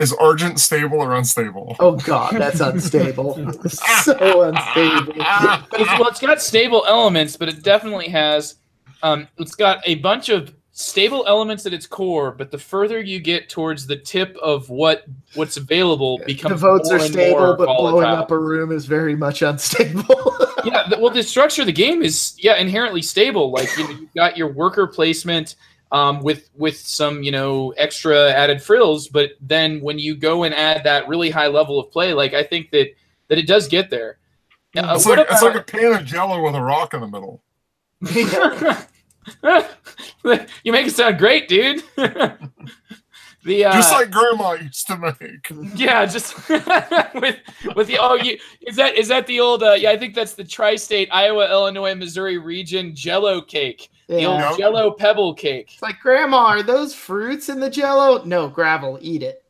Is Argent stable or unstable? Oh God, that's unstable. So unstable. Well, it's got stable elements, but it definitely has. It's got a bunch of stable elements at its core, but the further you get towards the tip of what's available, becomes the votes more are and stable, more but volatile. blowing up a room is very much unstable. Yeah, well, the structure of the game is inherently stable. Like you've got your worker placement. With some, extra added frills, but then when you go and add that really high level of play, like I think that it does get there. It's like a pan of Jello with a rock in the middle. You make it sound great, dude. Just like Grandma used to make. Yeah, just with the is that the old I think that's the tri-state Iowa, Illinois, Missouri region Jello cake. The old Jello pebble cake. It's like, Grandma, are those fruits in the Jello? No, gravel. Eat it.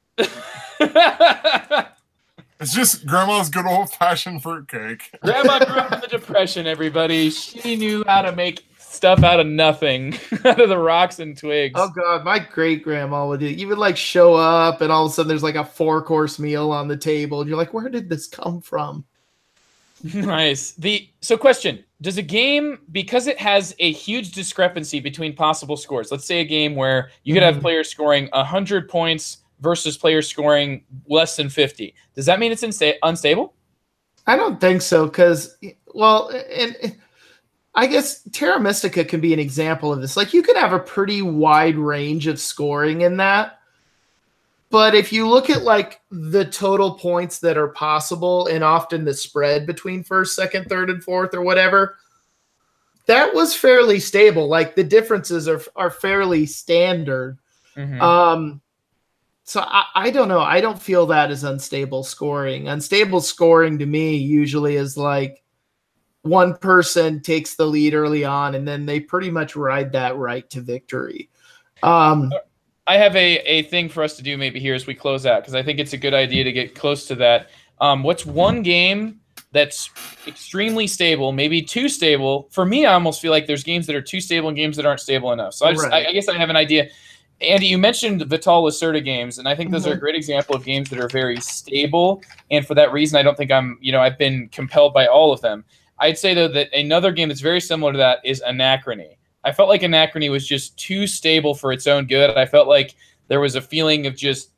It's just Grandma's good old-fashioned fruitcake. Grandma grew up in the Depression, everybody. She knew how to make stuff out of nothing, out of the rocks and twigs. Oh, God, my great-grandma would do it. You would, like, show up, and all of a sudden there's, like, a 4-course meal on the table, and you're like, where did this come from? Nice. So question, does a game, because it has a huge discrepancy between possible scores, let's say a game where you could have players scoring 100 points versus players scoring less than 50, does that mean it's unstable? I don't think so, because, well, and I guess Terra Mystica can be an example of this. Like, you could have a pretty wide range of scoring in that. But if you look at like the total points that are possible and often the spread between first, second, third, and fourth or whatever, that was fairly stable. Like the differences are fairly standard. Mm-hmm. So I don't know. I don't feel that as unstable scoring. Unstable scoring to me usually is like one person takes the lead early on and then they pretty much ride that right to victory. I have a thing for us to do maybe here as we close out, because I think it's a good idea to get close to that. What's one game that's extremely stable, maybe too stable? For me, I almost feel like there's games that are too stable and games that aren't stable enough. So I guess I have an idea. Andy, you mentioned Vital Lacerda games, and I think those are a great example of games that are very stable. And for that reason, I don't think I've been compelled by all of them. I'd say, though, that another game that's very similar to that is Anachrony. I felt like Anachrony was just too stable for its own good. I felt like there was a feeling of just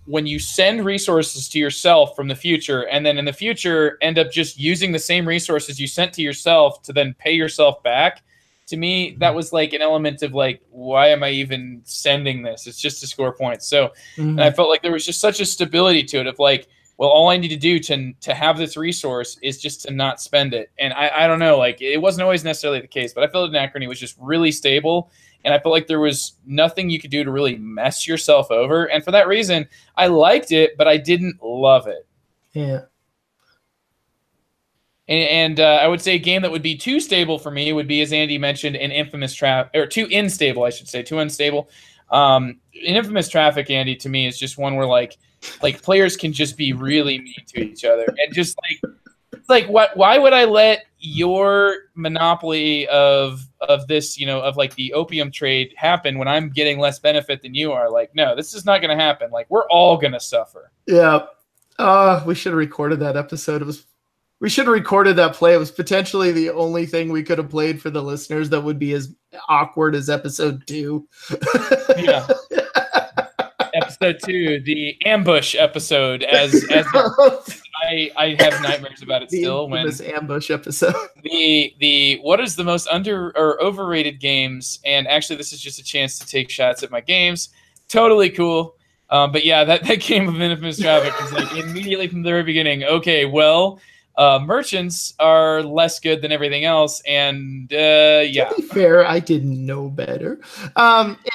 when you send resources to yourself from the future and then in the future end up just using the same resources you sent to yourself to then pay yourself back. To me, that was like an element of like, why am I even sending this? It's just to score points. So and I felt like there was just such a stability to it of like, well, all I need to do to have this resource is just to not spend it. And I don't know, like it wasn't always necessarily the case, but I felt Anachrony was just really stable. And I felt like there was nothing you could do to really mess yourself over. And for that reason, I liked it, but I didn't love it. Yeah. And I would say a game that would be too stable for me would be, as Andy mentioned, an Infamous Traffic, or too unstable, I should say, too unstable. An Infamous Traffic, Andy, to me is just one where like players can just be really mean to each other and just like why would I let your monopoly of this, of like the opium trade happen when I'm getting less benefit than you are? Like, no, this is not going to happen. Like, we're all going to suffer. Yeah. We should have recorded that episode. We should have recorded that play. It was potentially the only thing we could have played for the listeners that would be as awkward as episode 2. Yeah. Episode 2, the ambush episode, as I have nightmares about it still. When this ambush episode, the what is the most under or overrated games? And actually, this is just a chance to take shots at my games. Totally cool. But yeah, that game of Infamous Traffic is like immediately from the very beginning. Okay, well, merchants are less good than everything else, and yeah. To be fair, I didn't know better.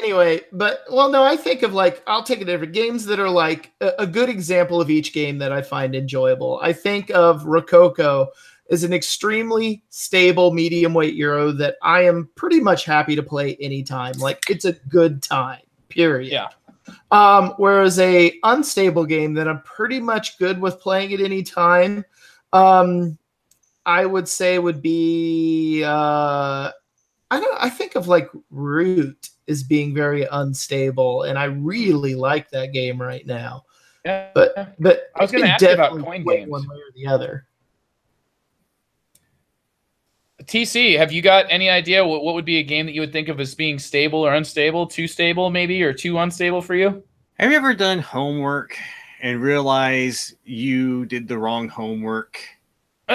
Anyway, but no, I think of like, I'll take it different games that are like a good example of each game that I find enjoyable. I think of Rococo is an extremely stable medium weight Euro that I am pretty much happy to play anytime. Like, it's a good time, period. Yeah. Whereas a unstable game that I'm pretty much good with playing at any time, I would say would be I think of like Root as being very unstable, and I really like that game right now. Yeah. But I was going to ask you about coin games. One way or the other. TC, have you got any idea what would be a game that you would think of as being stable or unstable? Too stable, maybe, or too unstable for you? Have you ever done homework and realize you did the wrong homework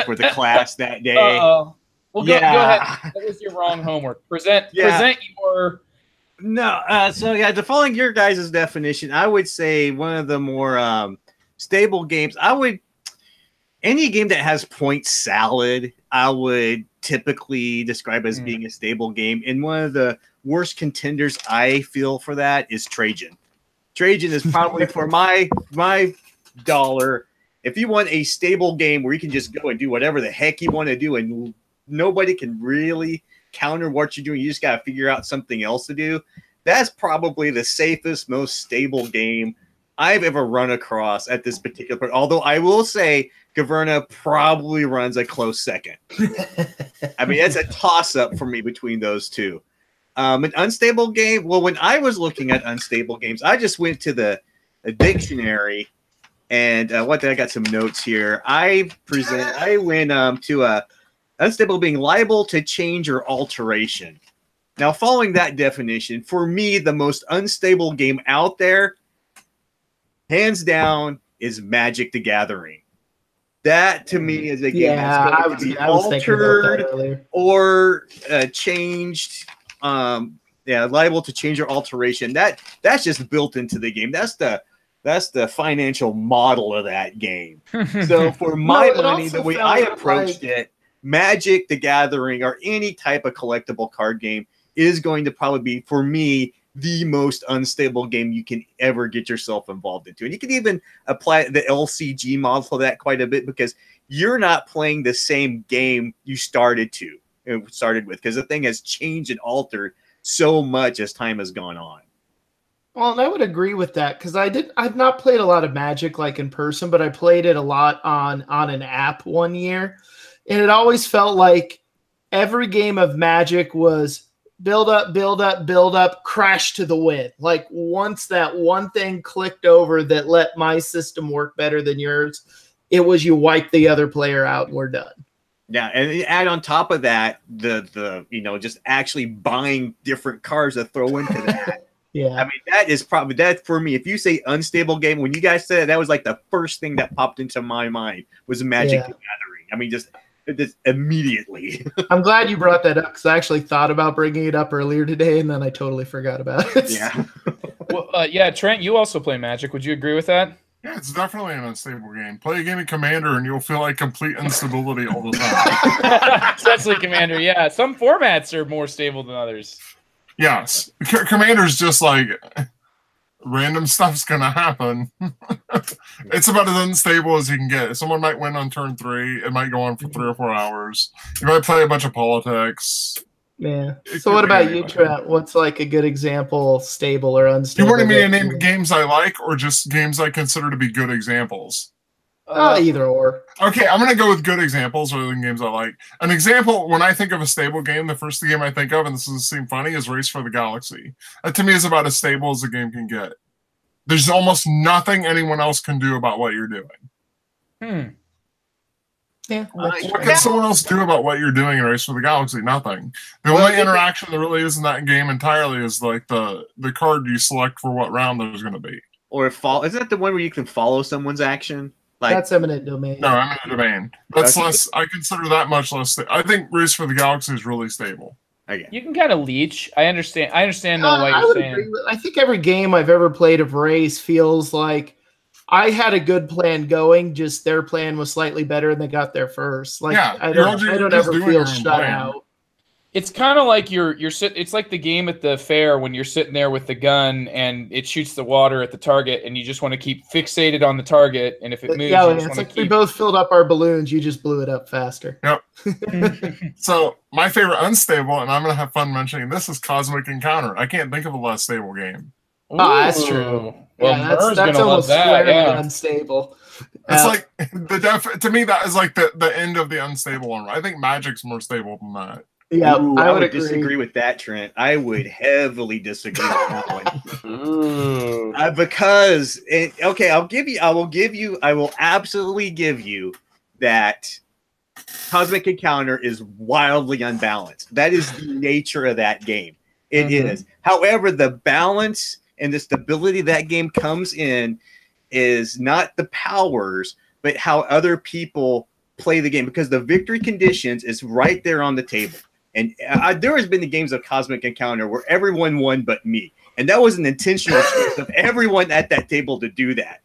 for the class that day? Well, go ahead. What was your wrong homework? Present your... No, so yeah, to following your guys' definition, I would say one of the more stable games, any game that has point salad, I would typically describe as being a stable game. And one of the worst contenders I feel for that is Trajan. Trajan is probably for my dollar. If you want a stable game where you can just go and do whatever the heck you want to do and nobody can really counter what you're doing, you just got to figure out something else to do. That's probably the safest, most stable game I've ever run across at this particular point. Although I will say Caverna probably runs a close second. I mean, it's a toss-up for me between those two. An unstable game, well, when I was looking at unstable games, I just went to the dictionary, and I got some notes here. I went to unstable being liable to change or alteration. Now, following that definition, for me, the most unstable game out there, hands down, is Magic the Gathering. That, to me, is a game that's going to be altered or changed. Liable to change or alteration. That's just built into the game. That's the financial model of that game. So for my money, the way I approached it, Magic the Gathering or any type of collectible card game is going to probably be, for me, the most unstable game you can ever get yourself involved into. And you can even apply the LCG model for that quite a bit, because you're not playing the same game you started with, because the thing has changed and altered so much as time has gone on. Well, and I would agree with that, because I've not played a lot of Magic like in person, but I played it a lot on an app one year. And it always felt like every game of Magic was build up, crash to the win. Like, once that one thing clicked over that let my system work better than yours, it was you wipe the other player out and we're done. Yeah, and add on top of that the just actually buying different cards to throw into that. Yeah, I mean, that is probably that for me. If you say unstable game, when you guys said it, that was like the first thing that popped into my mind was Magic the Gathering. I mean, just immediately. I'm glad you brought that up, because I actually thought about bringing it up earlier today, and then I totally forgot about it. Yeah. Well, Trent, you also play Magic. Would you agree with that? Yeah, it's definitely an unstable game. Play a game of Commander and you'll feel like complete instability all the time. Especially Commander, yeah. Some formats are more stable than others. Yes. Commander's just like random stuff's going to happen. It's about as unstable as you can get. Someone might win on turn 3. It might go on for 3 or 4 hours. You might play a bunch of politics. Yeah. So what about you, Trent? What's like a good example, stable or unstable? You wanted me to name games I like, or just games I consider to be good examples? Either or. Okay, I'm going to go with good examples rather than games I like. An example, when I think of a stable game, the first game I think of, and this doesn't seem funny, is Race for the Galaxy. That to me is about as stable as a game can get. There's almost nothing anyone else can do about what you're doing. Yeah. What can someone else do about what you're doing in Race for the Galaxy? Nothing. The only interaction that really is in that game entirely is like the card you select for what round there's going to be. Or is that the one where you can follow someone's action? Like, that's eminent domain. No, eminent domain. That's less. I consider that much less. I think Race for the Galaxy is really stable. Okay. You can kind of leech. I understand though what you're saying. I think every game I've ever played of Race feels like I had a good plan going, just their plan was slightly better and they got there first. Like, yeah, I don't ever feel shut out. It's kind of like it's like the game at the fair when you're sitting there with the gun and it shoots the water at the target and you just want to keep fixated on the target, and if it moves, yeah, you just it's want like to we keep... both filled up our balloons. You just blew it up faster. Yep. So my favorite unstable, and I'm gonna have fun mentioning this, is Cosmic Encounter. I can't think of a less stable game. Oh, that's true. Well, Yeah, Murr's that's gonna love almost that. squarely Yeah. unstable. It's like to me that is like the end of the unstable one. I think Magic's more stable than that. Yeah, Ooh, I would would agree. disagree with that, Trent. I would heavily disagree with that one. Because okay, I will absolutely give you that Cosmic Encounter is wildly unbalanced. That is the nature of that game. It is. However, the balance and the stability that game comes in is not the powers, but how other people play the game, because the victory conditions is right there on the table. And there has been the games of Cosmic Encounter where everyone won but me. And that was an intentional choice of everyone at that table to do that.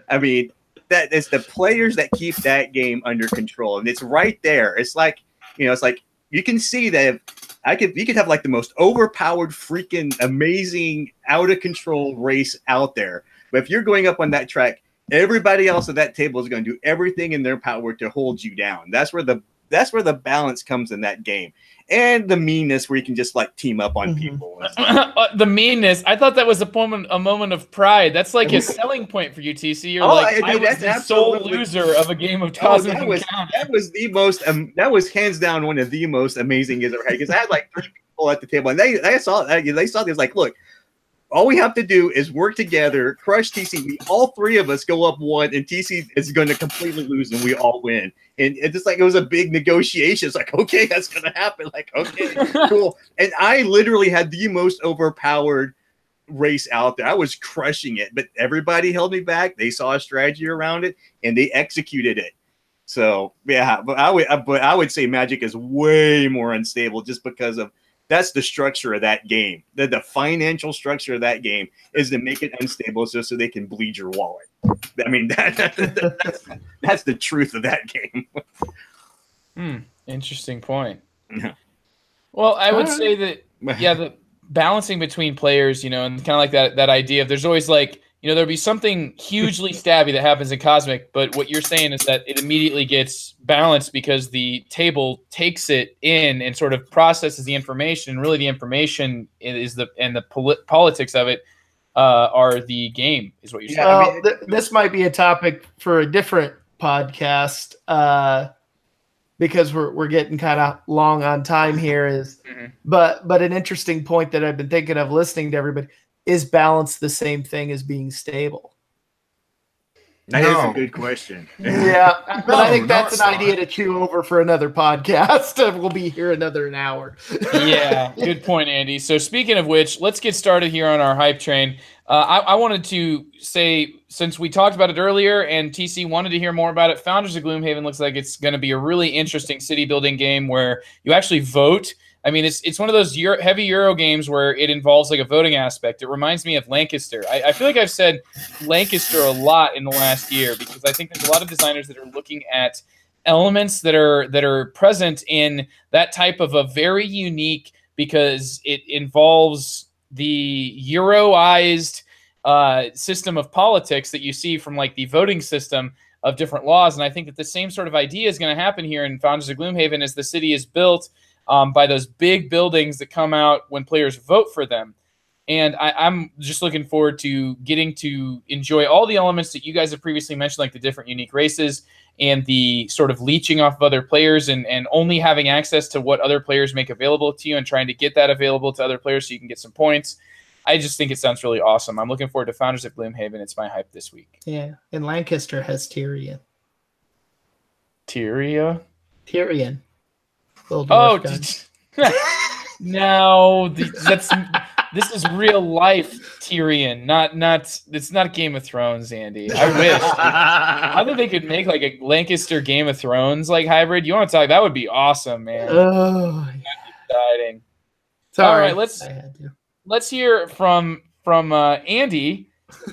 I mean, that it's the players that keep that game under control. And it's right there. It's like, it's like you can see that you could have like the most overpowered, freaking amazing, out of control race out there. But if you're going up on that track, everybody else at that table is going to do everything in their power to hold you down. That's where the balance comes in that game. And the meanness where you can just like team up on people. The meanness. I thought that was a moment of pride. That's like a selling point for you, TC. You're like, I was the sole loser of a game of Cosmic Encounter. That was the most. That was hands down one of the most amazing games I've ever had, because I had like 3 people at the table, and they saw this like, look, all we have to do is work together, crush TC. All 3 of us go up 1, and TC is going to completely lose, and we all win. And it's just like it was a big negotiation. It's like, okay, that's going to happen. Like, okay, cool. And I literally had the most overpowered race out there. I was crushing it, but everybody held me back. They saw a strategy around it, and they executed it. So yeah, but I would say Magic is way more unstable just because of. That's the structure of that game. The financial structure of that game is to make it unstable just so they can bleed your wallet. I mean, that's the truth of that game. Interesting point. Yeah. Well, I would say that, yeah, the balancing between players, and kind of like that idea of there's always like, there'll be something hugely stabby that happens in Cosmic, but what you're saying is that it immediately gets balanced because the table takes it in and sort of processes the information. And really, the information is the politics of it are the game, is what you're saying. Well, this might be a topic for a different podcast because we're getting kind of long on time here. But an interesting point that I've been thinking of listening to everybody. Is balance the same thing as being stable? That is a good question. Yeah, but I think that's an idea to chew over for another podcast. We'll be here an hour. Yeah, good point, Andy. So speaking of which, let's get started here on our hype train. I wanted to say, since we talked about it earlier and TC wanted to hear more about it, Founders of Gloomhaven looks like it's going to be a really interesting city building game where you actually vote. I mean, it's one of those heavy Euro games where it involves like a voting aspect. It reminds me of Lancaster. I feel like I've said Lancaster a lot in the last year because I think there's a lot of designers that are looking at elements that are present in that type of a very unique, because it involves the Euroized system of politics that you see from like the voting system of different laws. And I think that the same sort of idea is going to happen here in Founders of Gloomhaven as the city is built by those big buildings that come out when players vote for them. And I'm just looking forward to getting to enjoy all the elements that you guys have previously mentioned, like the different unique races and the sort of leeching off of other players and only having access to what other players make available to you and trying to get that available to other players so you can get some points. I just think it sounds really awesome. I'm looking forward to Founders of Gloomhaven. It's my hype this week. Yeah, and Lancaster has Tyrion. Tyrion? Tyrion. Oh, no, this is real life Tyrion, not it's not Game of Thrones, Andy. I wish. I think they could make like a Lancaster Game of Thrones like hybrid. You want to talk? That would be awesome, man. Oh, exciting. Sorry. All right, let's hear from Andy.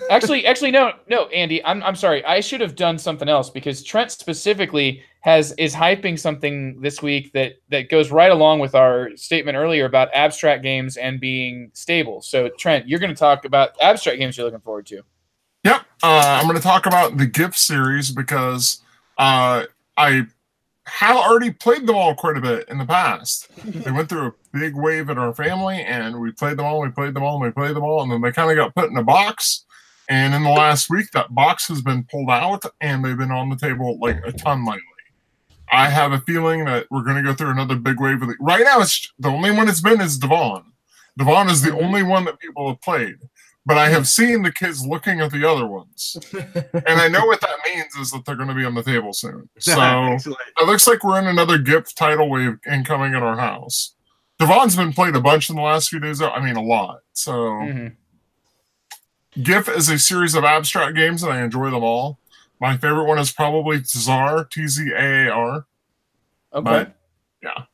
Actually, no, Andy. I'm sorry. I should have done something else because Trent specifically is hyping something this week that goes right along with our statement earlier about abstract games and being stable. So Trent, you're going to talk about abstract games you're looking forward to. Yep, I'm going to talk about the GIPF series because I have already played them all quite a bit in the past. They went through a big wave in our family, and we played them all, and then they kind of got put in a box. And in the last week, that box has been pulled out, and they've been on the table like a ton lately. I have a feeling that we're going to go through another big wave of right now. It's the only one it's been is Devon. Devon is the only one that people have played. But I have seen the kids looking at the other ones. And I know what that means is that they're going to be on the table soon. So it looks like we're in another GIPF tidal wave incoming at our house. Devon's been played a bunch in the last few days. I mean, a lot. So GIPF is a series of abstract games, and I enjoy them all. My favorite one is probably Tzaar, Tzaar. Okay. But, yeah.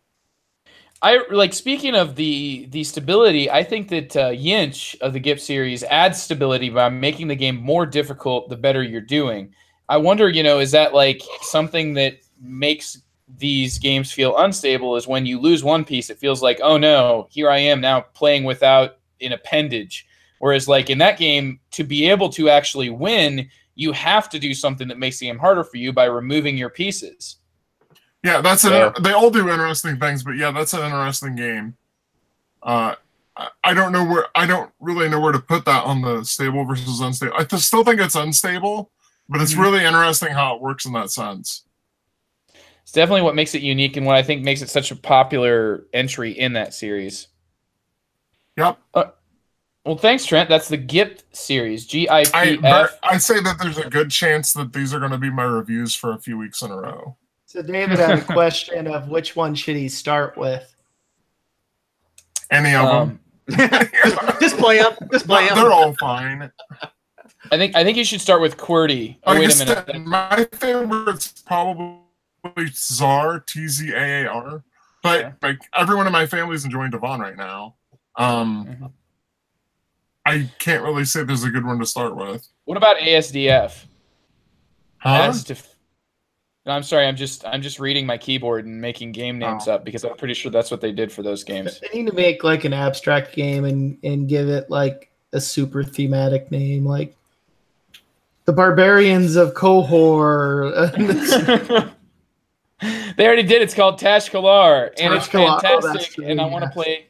Speaking of the stability, I think that Yinch of the GIPF series adds stability by making the game more difficult the better you're doing. I wonder, is that like something that makes these games feel unstable is when you lose one piece, it feels like, oh no, here I am now playing without an appendage. Whereas like in that game, to be able to actually win, you have to do something that makes the game harder for you by removing your pieces. Yeah, they all do interesting things, but yeah, that's an interesting game. I don't really know where to put that on the stable versus unstable. I still think it's unstable, but it's really interesting how it works in that sense. It's definitely what makes it unique and what I think makes it such a popular entry in that series. Yep. Well, thanks, Trent. That's the GIPF series, GIPF. I say that there's a good chance that these are going to be my reviews for a few weeks in a row. So David had a question of which one should he start with? Any of them. Just play them. Just play them. They're all fine. I think you should start with QWERTY. Oh, wait a minute. My favorite's probably Tzaar, Tzaar. But like everyone in my family is enjoying Devon right now. I can't really say there's a good one to start with. What about ASDF? Huh? I'm sorry, I'm just reading my keyboard and making game names up because I'm pretty sure that's what they did for those games. They need to make like an abstract game and give it like a super thematic name, like the Barbarians of Kohor. They already did. It's called Tashkalar, and it's fantastic. Oh, and I want to play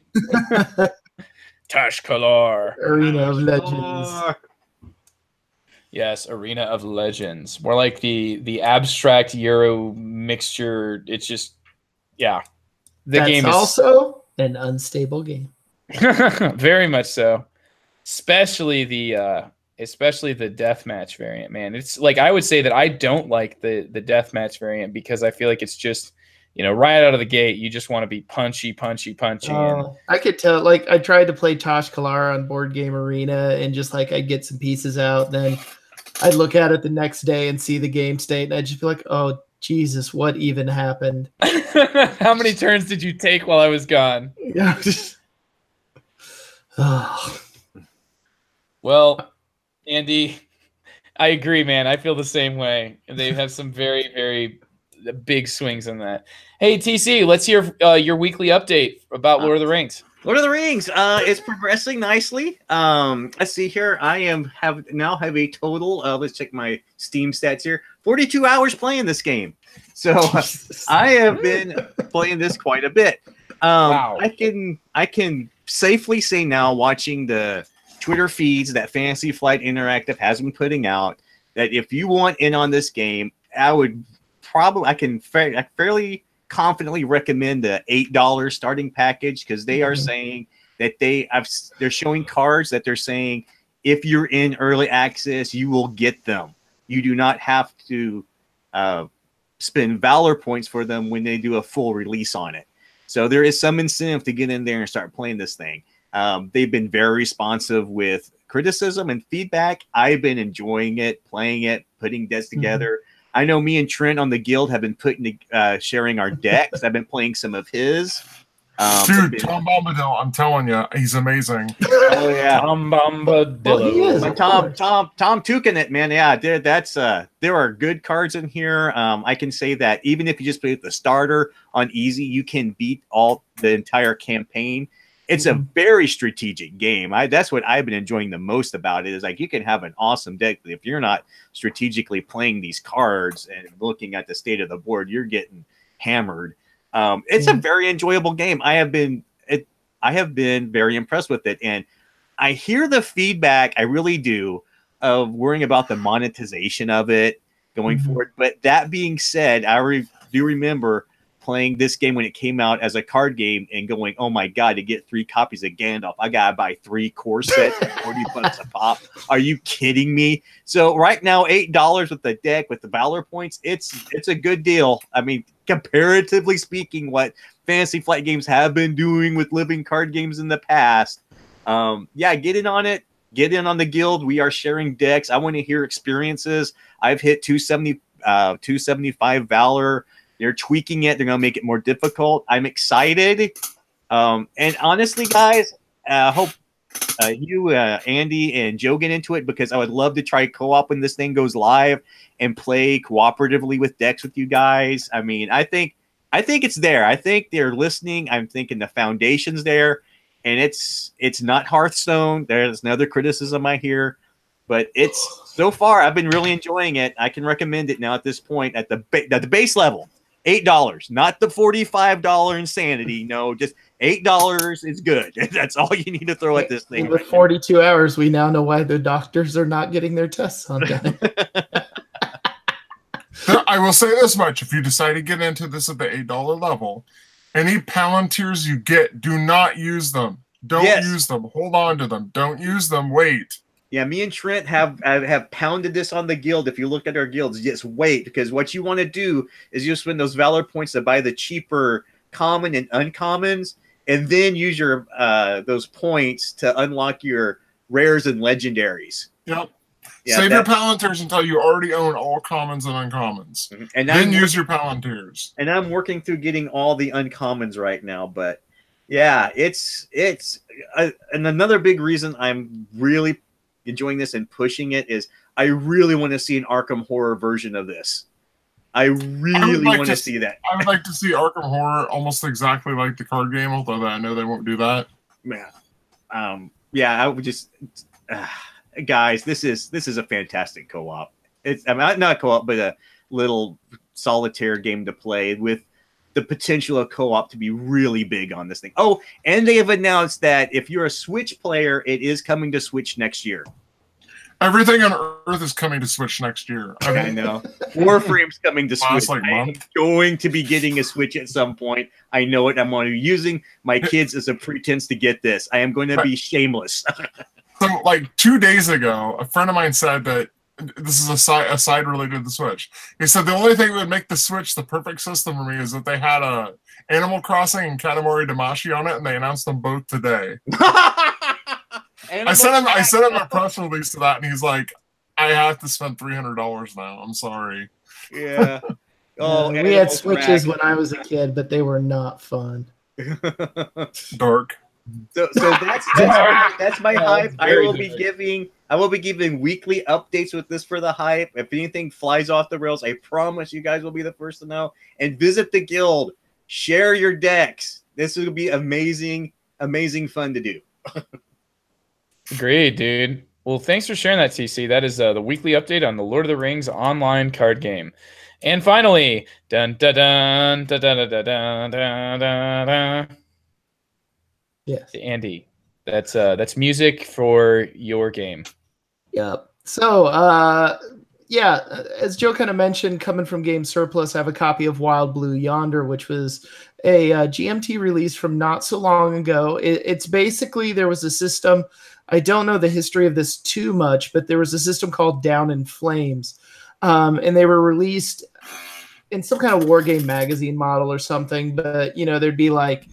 Tashkalar. Arena of Legends. Yes, Arena of Legends. More like the abstract Euro mixture. It's just, yeah. That's game is also an unstable game. Very much so. Especially the deathmatch variant, man. It's like I would say that I don't like the deathmatch variant because I feel like it's just, right out of the gate, you just want to be punchy. I could tell. Like I tried to play Tashkalar on Board Game Arena, and just like I'd get some pieces out, then I'd look at it the next day and see the game state, and I'd just be like, "Oh Jesus, what even happened?" How many turns did you take while I was gone? Yeah. Well, Andy, I agree, man. I feel the same way. They have some very, very big swings in that. Hey, TC, let's hear your weekly update about Lord of the Rings. Lord of the Rings, it's progressing nicely. Let's see here. I now have a total of, let's check my Steam stats here, 42 hours playing this game. So I have been playing this quite a bit. Wow. I can safely say now, watching the Twitter feeds that Fantasy Flight Interactive has been putting out, that if you want in on this game, I can fairly confidently recommend the $8 starting package, because they are saying that they're showing cards that they're saying if you're in early access, you will get them. You do not have to spend Valor points for them when they do a full release on it. So there is some incentive to get in there and start playing this thing. They've been very responsive with criticism and feedback. I've been enjoying it, playing it, putting decks together. I know me and Trent on the guild have been sharing our decks. I've been playing some of his. Dude, Tom Bombadil, I'm telling you, he's amazing. Oh yeah, Tom Bombadillo. Well, he is. Tom Tukin it, man. Yeah, dude, that's there are good cards in here. I can say that even if you just play with the starter on easy, you can beat the entire campaign. It's a very strategic game. That's what I've been enjoying the most about it, is like you can have an awesome deck, but if you're not strategically playing these cards and looking at the state of the board, you're getting hammered. It's a very enjoyable game. I have been very impressed with it, and I hear the feedback, I really do, of worrying about the monetization of it going forward. But that being said, I do remember playing this game when it came out as a card game and going, oh my God, to get 3 copies of Gandalf, I gotta buy 3 core sets at 40 bucks a pop. Are you kidding me? So right now, $8 with the deck, with the Valor points, it's a good deal. I mean, comparatively speaking, what Fantasy Flight Games have been doing with living card games in the past. Yeah, get in on it. Get in on the guild. We are sharing decks. I want to hear experiences. I've hit 275 Valor. They're tweaking it. They're going to make it more difficult. I'm excited. And honestly, guys, I hope you, Andy, and Joe get into it, because I would love to try co-op when this thing goes live and play cooperatively with decks with you guys. I mean, I think it's there. I think they're listening. I'm thinking the foundation's there, and it's not Hearthstone. There's another criticism I hear, but it's so far I've been really enjoying it. I can recommend it now at this point at the base level. $8, not the $45 insanity. No, just $8 is good. That's all you need to throw at this thing. With 42 hours, we now know why the doctors are not getting their tests on time. I will say this much: if you decide to get into this at the $8 level, any Palantirs you get, do not use them. Don't use them. Hold on to them. Don't use them. Wait. Yeah, me and Trent have pounded this on the guild. If you look at our guilds, just wait, because what you want to do is you spend those Valor points to buy the cheaper common and uncommons, and then use your those points to unlock your rares and legendaries. Yep. Yeah, save your Palantirs until you already own all commons and uncommons, and then use your Palantirs. And I'm working through getting all the uncommons right now, but yeah, it's and another big reason I'm really enjoying this and pushing it is I really want to see an Arkham Horror version of this. I really want to see that. I would like to see Arkham Horror almost exactly like the card game, although I know they won't do that. Man, yeah, I would just guys, this is a fantastic co-op. It's not co-op, but a little solitaire game to play with the potential of co-op to be really big on this thing. Oh, and they have announced that if you're a Switch player, it is coming to Switch next year. Everything on Earth is coming to Switch next year. I know. Warframe's coming to Switch. I'm going to be getting a Switch at some point. I know it. I'm going to be using my kids as a pretense to get this. I am going to be shameless. So, like 2 days ago, a friend of mine said that this is a side related to the Switch. He said the only thing that would make the Switch the perfect system for me is that they had a Animal Crossing and Katamari Damacy on it, and they announced them both today. I sent him a press release to that, and he's like, "I have to spend $300 now. I'm sorry." Yeah. Oh, we had Switches when I was a kid, but they were not fun. Dark. So that's my hype. I will be giving weekly updates with this for the hype. If anything flies off the rails, I promise you guys will be the first to know. And visit the guild. Share your decks. This will be amazing, amazing fun to do. Agreed, dude. Well, thanks for sharing that, TC. That is the weekly update on the Lord of the Rings online card game. And finally, dun dun dun dun dun dun dun dun dun. Yes, Andy, that's music for your game. Yep. So, yeah, as Joe kind of mentioned, coming from Game Surplus, I have a copy of Wild Blue Yonder, which was a GMT release from not so long ago. It's basically, there was a system, I don't know the history of this too much, but there was a system called Down in Flames, and they were released in some kind of war game magazine model or something, but, you know, there'd be like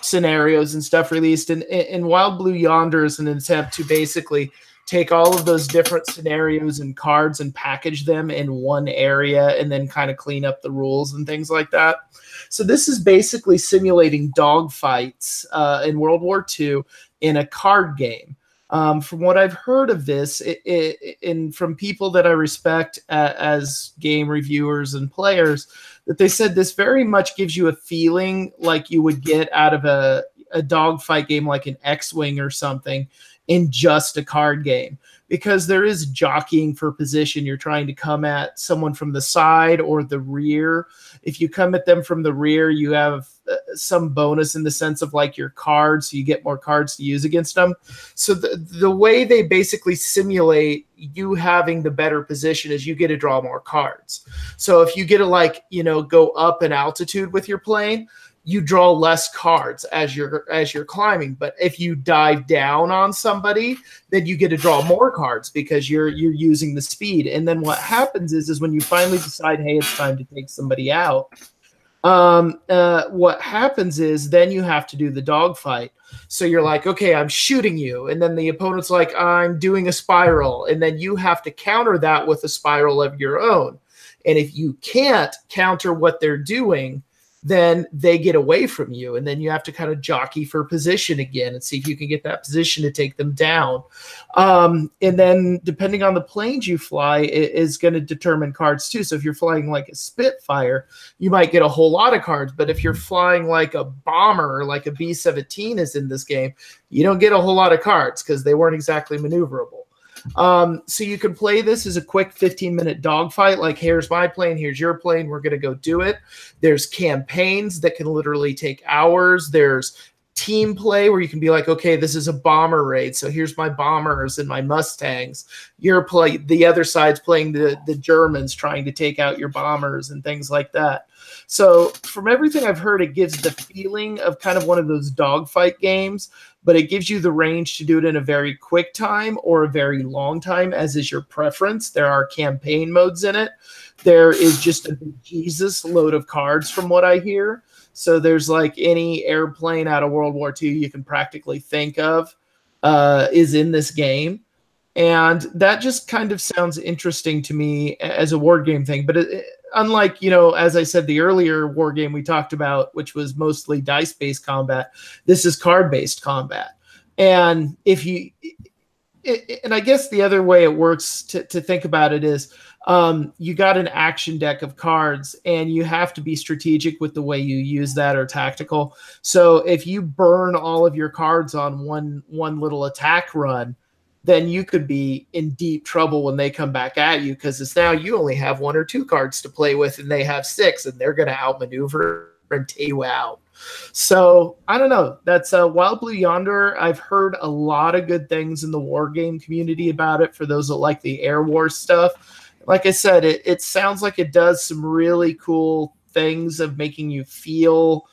scenarios and stuff released, and Wild Blue Yonder is an attempt to basically take all of those different scenarios and cards and package them in one area and then kind of clean up the rules and things like that. So this is basically simulating dogfights in World War II in a card game. From what I've heard of this, and from people that I respect as game reviewers and players, that they said this very much gives you a feeling like you would get out of a dogfight game like an X-Wing or something in just a card game, because there is jockeying for position. You're trying to come at someone from the side or the rear. If you come at them from the rear, you have some bonus in the sense of like your cards, so you get more cards to use against them. So the way they basically simulate you having the better position is you get to draw more cards. So if you get to like, you know, go up in altitude with your plane, you draw less cards as you're climbing. But if you dive down on somebody, then you get to draw more cards because you're using the speed. And then what happens is when you finally decide, hey, it's time to take somebody out, what happens is then you have to do the dogfight. So you're like, okay, I'm shooting you. And then the opponent's like, I'm doing a spiral. And then you have to counter that with a spiral of your own. And if you can't counter what they're doing, then they get away from you. And then you have to kind of jockey for position again and see if you can get that position to take them down. And then depending on the planes you fly, it is going to determine cards too. So if you're flying like a Spitfire, you might get a whole lot of cards. But if you're flying like a bomber, like a B-17 is in this game, you don't get a whole lot of cards because they weren't exactly maneuverable. So you can play this as a quick 15-minute dogfight. Like, here's my plane, here's your plane, we're going to go do it. There's campaigns that can literally take hours. There's team play where you can be like, okay, this is a bomber raid, so here's my bombers and my Mustangs. The other side's playing the Germans trying to take out your bombers and things like that. So from everything I've heard, it gives the feeling of kind of one of those dogfight games, but it gives you the range to do it in a very quick time or a very long time, as is your preference. There are campaign modes in it. There is just a Jesus load of cards from what I hear. So there's like any airplane out of World War II you can practically think of is in this game. And that just kind of sounds interesting to me as a war game thing. But unlike, you know, as I said, the earlier war game we talked about, which was mostly dice-based combat, this is card-based combat. And and I guess the other way it works to think about it is you got an action deck of cards and you have to be strategic with the way you use that, or tactical. So if you burn all of your cards on one little attack run, then you could be in deep trouble when they come back at you, because it's now you only have 1 or 2 cards to play with and they have 6, and they're going to outmaneuver and take you out. So I don't know. That's Wild Blue Yonder. I've heard a lot of good things in the war game community about it for those that like the Air War stuff. Like I said, it sounds like it does some really cool things of making you feel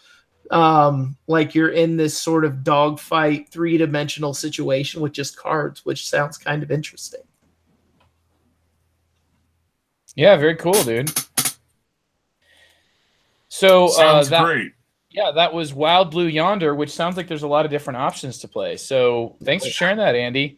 like you're in this sort of dogfight 3-dimensional situation with just cards, which sounds kind of interesting. Yeah, very cool, dude. So sounds great. Yeah, that was Wild Blue Yonder, which sounds like there's a lot of different options to play. So thanks for sharing that, Andy.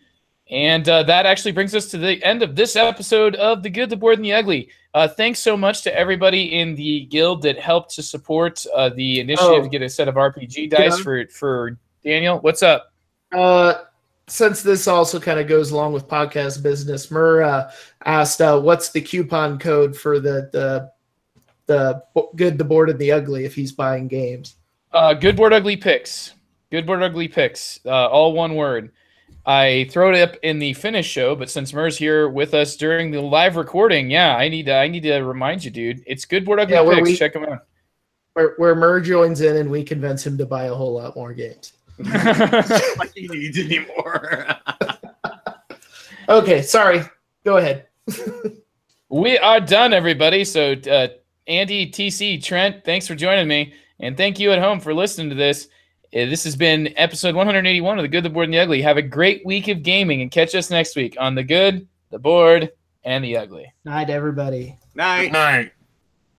And that actually brings us to the end of this episode of The Good, the Board, and the Ugly. Thanks so much to everybody in the guild that helped to support the initiative to get a set of RPG dice for Daniel. What's up? Since this also kind of goes along with podcast business, Mur asked, what's the coupon code for the Good, the Board, and the Ugly if he's buying games? GoodBoardUgly picks. GoodBoardUgly picks. All one word. I throw it up in the finish show, but since Mur's here with us during the live recording, yeah, I need to remind you, dude. It's GoodBoardUgly picks. Check them out. Where Mur joins in and we convince him to buy a whole lot more games. Like he needs anymore. Okay, sorry. Go ahead. We are done, everybody. So Andy, TC, Trent, thanks for joining me, and thank you at home for listening to this. This has been episode 181 of The Good, the Board, and the Ugly. Have a great week of gaming, and catch us next week on The Good, the Board, and the Ugly. Night, everybody. Night. Night.